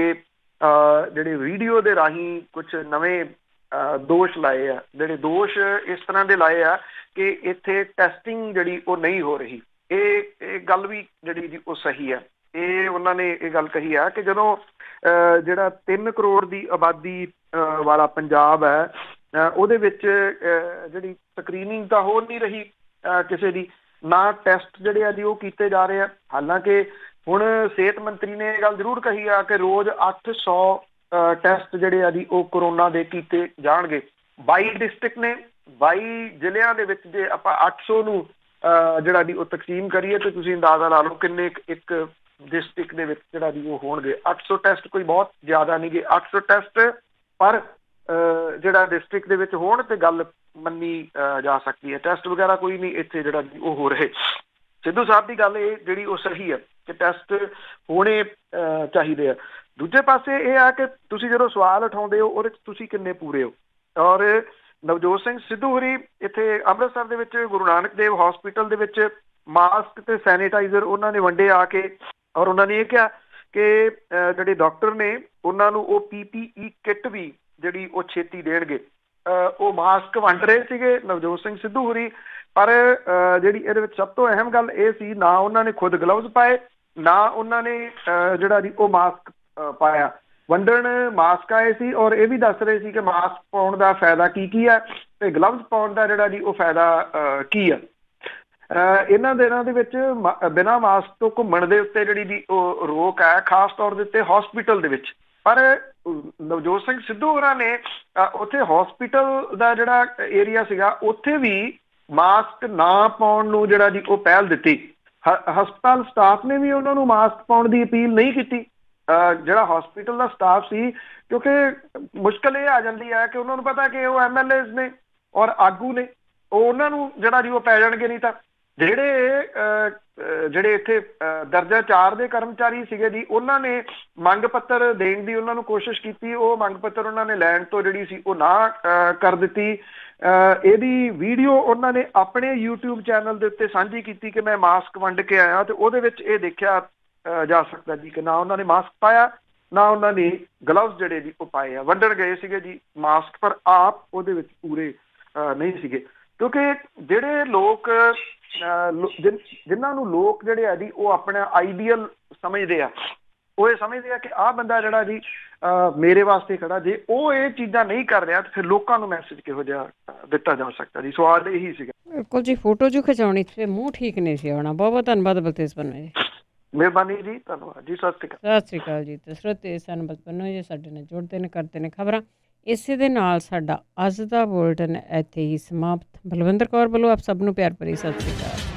ਜਿਹੜੇ ਵੀਡੀਓ ਦੇ ਰਾਹੀਂ ਕੁਛ ਨਵੇਂ ਦੋਸ਼ ਲਾਏ ਆ। ਜਿਹੜੇ ਦੋਸ਼ ਇਸ ਤਰ੍ਹਾਂ ਦੇ ਲਾਏ ਆ ਕਿ ਇੱਥੇ ਟੈਸਟਿੰਗ ਜਿਹੜੀ ਉਹ ਨਹੀਂ ਹੋ ਰਹੀ। ਇਹ ਗੱਲ ਵੀ ਜਿਹੜੀ ਜੀ ਉਹ ਸਹੀ ਹੈ। ਇਹ ਉਹਨਾਂ ਨੇ ਇਹ ਗੱਲ ਕਹੀ ਆ ਕਿ ਜਦੋਂ ਜਿਹੜਾ 3 ਕਰੋੜ ਦੀ ਆਬਾਦੀ ਵਾਲਾ ਪੰਜਾਬ ਹੈ, ਉਹਦੇ ਵਿੱਚ ਜਿਹੜੀ ਸਕਰੀਨਿੰਗ ਤਾਂ ਹੋ ਨਹੀਂ ਰਹੀ ਕਿਸੇ ਦੀ, ਨਾ ਟੈਸਟ ਜਿਹੜੇ ਆ ਜੀ ਉਹ ਕੀਤੇ ਜਾ ਰਹੇ ਆ। ਹਾਲਾਂਕਿ ਹੁਣ ਸਿਹਤ ਮੰਤਰੀ ਨੇ ਇਹ ਗੱਲ ਜ਼ਰੂਰ ਕਹੀ ਆ ਕਿ ਰੋਜ਼ 800 ਟੈਸਟ ਜਿਹੜੇ ਆ ਜੀ ਉਹ ਕਰੋਨਾ ਦੇ ਕੀਤੇ ਜਾਣਗੇ। 22 ਡਿਸਟ੍ਰਿਕਟ ਨੇ, 22 ਜ਼ਿਲ੍ਹਿਆਂ ਦੇ ਵਿੱਚ ਜੇ ਆਪਾਂ 800 ਨੂੰ ਜਿਹੜਾ ਜੀ ਉਹ ਤਕਸੀਮ ਕਰੀਏ ਤੇ ਤੁਸੀਂ ਅੰਦਾਜ਼ਾ ਲਾ ਲਓ ਕਿੰਨੇ ਇੱਕ ਡਿਸਟ੍ਰਿਕਟ ਦੇ ਵਿੱਚ ਜਿਹੜਾ ਜੀ ਉਹ ਹੋਣਗੇ। 800 ਟੈਸਟ ਕੋਈ ਬਹੁਤ ਜ਼ਿਆਦਾ ਨਹੀਂ ਗੇ। 800 ਟੈਸਟ ਪਰ ਜਿਹੜਾ ਡਿਸਟ੍ਰਿਕਟ ਦੇ ਵਿੱਚ ਹੋਣ ਤੇ ਗੱਲ ਮੰਨੀ ਜਾ ਸਕਦੀ ਹੈ। ਟੈਸਟ ਵਗੈਰਾ ਕੋਈ ਨਹੀਂ ਇੱਥੇ ਜਿਹੜਾ ਜੀ ਉਹ ਹੋ ਰਹੇ। ਸਿੱਧੂ ਸਾਹਿਬ ਦੀ ਗੱਲ ਇਹ ਜਿਹੜੀ ਉਹ ਸਹੀ ਹੈ ਕਿ ਟੈਸਟ ਹੋਣੇ ਚਾਹੀਦੇ ਆ। ਦੂਜੇ ਪਾਸੇ ਇਹ ਆ ਕਿ ਤੁਸੀਂ ਜਦੋਂ ਸਵਾਲ ਉਠਾਉਂਦੇ ਹੋ ਉਹਦੇ 'ਚ ਤੁਸੀਂ ਕਿੰਨੇ ਪੂਰੇ ਹੋ। ਔਰ ਨਵਜੋਤ ਸਿੰਘ ਸਿੱਧੂ ਹੋਰੀ ਇੱਥੇ ਅੰਮ੍ਰਿਤਸਰ ਦੇ ਵਿੱਚ ਗੁਰੂ ਨਾਨਕ ਦੇਵ ਹਸਪੀਟਲ ਦੇ ਵਿੱਚ ਮਾਸਕ ਤੇ ਸੈਨੀਟਾਈਜ਼ਰ ਉਹਨਾਂ ਨੇ ਵੰਡੇ ਆ ਕੇ, ਔਰ ਉਹਨਾਂ ਨੇ ਇਹ ਕਿਹਾ ਕਿ ਜਿਹੜੇ ਡਾਕਟਰ ਨੇ ਉਹਨਾਂ ਨੂੰ ਉਹ PPE ਕਿੱਟ ਵੀ ਜਿਹੜੀ ਉਹ ਛੇਤੀ ਦੇਣਗੇ। ਉਹ ਮਾਸਕ ਵੰਡ ਰਹੇ ਸੀਗੇ ਨਵਜੋਤ ਸਿੰਘ ਸਿੱਧੂ ਹੋਰੀ, ਪਰ ਜਿਹੜੀ ਇਹਦੇ ਵਿੱਚ ਸਭ ਤੋਂ ਅਹਿਮ ਗੱਲ ਇਹ ਸੀ, ਨਾ ਉਹਨਾਂ ਨੇ ਖੁਦ ਗਲਵਜ਼ ਪਾਏ, ਨਾ ਉਹਨਾਂ ਨੇ ਜਿਹੜਾ ਜੀ ਉਹ ਮਾਸਕ ਪਾਇਆ। ਵੰਡਣ ਮਾਸਕ ਆਏ ਸੀ ਔਰ ਇਹ ਵੀ ਦੱਸ ਰਹੇ ਸੀ ਕਿ ਮਾਸਕ ਪਾਉਣ ਦਾ ਫਾਇਦਾ ਕੀ ਹੈ ਤੇ ਗਲਵਜ਼ ਪਾਉਣ ਦਾ ਜਿਹੜਾ ਜੀ ਉਹ ਫਾਇਦਾ ਕੀ ਆ। ਇਹਨਾਂ ਦਿਨਾਂ ਦੇ ਵਿੱਚ ਬਿਨਾਂ ਮਾਸਕ ਤੋਂ ਘੁੰਮਣ ਦੇ ਉੱਤੇ ਜਿਹੜੀ ਜੀ ਉਹ ਰੋਕ ਹੈ, ਖਾਸ ਤੌਰ ਦੇ ਉੱਤੇ ਹਸਪੀਟਲ ਦੇ ਵਿੱਚ। ਪਰ ਨਵਜੋਤ ਸਿੰਘ ਸਿੱਧੂ ਹੋਰਾਂ ਨੇ ਉੱਥੇ ਹਸਪੀਟਲ ਦਾ ਜਿਹੜਾ ਏਰੀਆ ਸੀਗਾ ਉੱਥੇ ਵੀ ਮਾਸਕ ਨਾ ਪਾਉਣ ਨੂੰ ਜਿਹੜਾ ਜੀ ਉਹ ਪਹਿਲ ਦਿੱਤੀ। ਹਸਪਤਾਲ ਸਟਾਫ ਨੇ ਵੀ ਉਹਨਾਂ ਨੂੰ ਮਾਸਕ ਪਾਉਣ ਦੀ ਅਪੀਲ ਨਹੀਂ ਕੀਤੀ। ਜਿਹੜਾ ਹਸਪੀਟਲ ਦਾ ਸਟਾਫ ਸੀ, ਕਿਉਂਕਿ ਮੁਸ਼ਕਲ ਇਹ ਆ ਜਾਂਦੀ ਹੈ ਕਿ ਉਹਨਾਂ ਨੂੰ ਪਤਾ ਕਿ ਉਹ MLAs ਨੇ ਔਰ ਆਗੂ ਨੇ, ਉਹ ਉਹਨਾਂ ਨੂੰ ਜਿਹੜਾ ਜੀ ਉਹ ਪੈ ਜਾਣਗੇ। ਨਹੀਂ ਤਾਂ ਜਿਹੜੇ ਇੱਥੇ ਦਰਜਾ 4 ਦੇ ਕਰਮਚਾਰੀ ਸੀਗੇ ਜੀ, ਉਹਨਾਂ ਨੇ ਮੰਗ ਪੱਤਰ ਦੇਣ ਦੀ ਉਹਨਾਂ ਨੂੰ ਕੋਸ਼ਿਸ਼ ਕੀਤੀ। ਉਹ ਮੰਗ ਪੱਤਰ ਉਹਨਾਂ ਨੇ ਲੈਣ ਤੋਂ ਜਿਹੜੀ ਸੀ ਉਹ ਨਾ ਕਰ ਦਿੱਤੀ। ਇਹਦੀ ਵੀਡੀਓ ਉਹਨਾਂ ਨੇ ਆਪਣੇ YouTube ਚੈਨਲ ਦੇ ਉੱਤੇ ਸਾਂਝੀ ਕੀਤੀ ਕਿ ਮੈਂ ਮਾਸਕ ਵੰਡ ਕੇ ਆਇਆ, ਤੇ ਉਹਦੇ ਵਿੱਚ ਇਹ ਦੇਖਿਆ ਜਾ ਸਕਦਾ ਜੀ ਕਿ ਨਾ ਉਹਨਾਂ ਨੇ ਮਾਸਕ ਪਾਇਆ, ਨਾ ਉਹਨਾਂ ਨੇ ਗਲਵਜ਼ ਜਿਹੜੇ ਜੀ ਉਹ ਪਾਏ ਆ। ਵੰਡਣ ਗਏ ਸੀਗੇ ਜੀ ਮਾਸਕ, ਪਰ ਆਪ ਉਹਦੇ ਵਿੱਚ ਪੂਰੇ ਨਹੀਂ ਸੀਗੇ। ਕਿਉਂਕਿ ਜਿਹੜੇ ਲੋਕ ਜਿਨ੍ਹਾਂ ਨੂੰ ਲੋਕ ਜਿਹੜੇ ਆ ਜੀ ਉਹ ਆਪਣਾ ਆਈਡੀਅਲ ਸਮਝਦੇ ਆ, ਉਹ ਇਹ ਸਮਝਦੇ ਆ ਕਿ ਆਹ ਬੰਦਾ ਜਿਹੜਾ ਜੀ ਮੇਰੇ ਵਾਸਤੇ ਖੜਾ। ਜੇ ਉਹ ਇਹ ਚੀਜ਼ਾਂ ਨਹੀਂ ਕਰ ਰਿਹਾ ਤਾਂ ਫਿਰ ਲੋਕਾਂ ਨੂੰ ਮੈਸੇਜ ਕਿਹੋ ਜਿਹਾ ਦਿੱਤਾ ਜਾ ਸਕਦਾ ਜੀ। ਸਵਾਲ ਇਹੀ ਸੀਗਾ। ਬਿਲਕੁਲ ਜੀ, ਫੋਟੋ ਜੋ ਖਿਚਾਉਣੀ ਤੇ ਮੂੰਹ ਠੀਕ ਨਹੀਂ ਸੀ ਆਉਣਾ। ਬਹੁਤ ਬਹੁਤ ਧੰਨਵਾਦ ਬਲਤੇਜ ਪੰਨੂ ਜੀ। ਮਿਹਰਬਾਨੀ ਜੀ, ਧੰਨਵਾਦ ਜੀ, ਸਤਿ ਸ਼੍ਰੀ ਅਕਾਲ ਜੀ। ਤੇ ਸਰੋਤੇ ਸਨ ਪੰਨੂ ਜੀ ਸਾਡੇ ਨਾਲ ਜੁੜਦੇ ਨੇ, ਕਰਦੇ ਨੇ ਖਬਰਾਂ। ਇਸੇ ਦੇ ਨਾਲ ਸਾਡਾ ਅੱਜ ਦਾ ਬੁਲੇਟਿਨ ਇੱਥੇ ਹੀ ਸਮਾਪਤ। ਬਲਵਿੰਦਰ ਕੌਰ ਵੱਲੋਂ ਆਪ ਸਭ ਨੂੰ ਪਿਆਰ ਭਰੀ ਸਤਿ ਸ਼੍ਰੀ ਅਕਾਲ।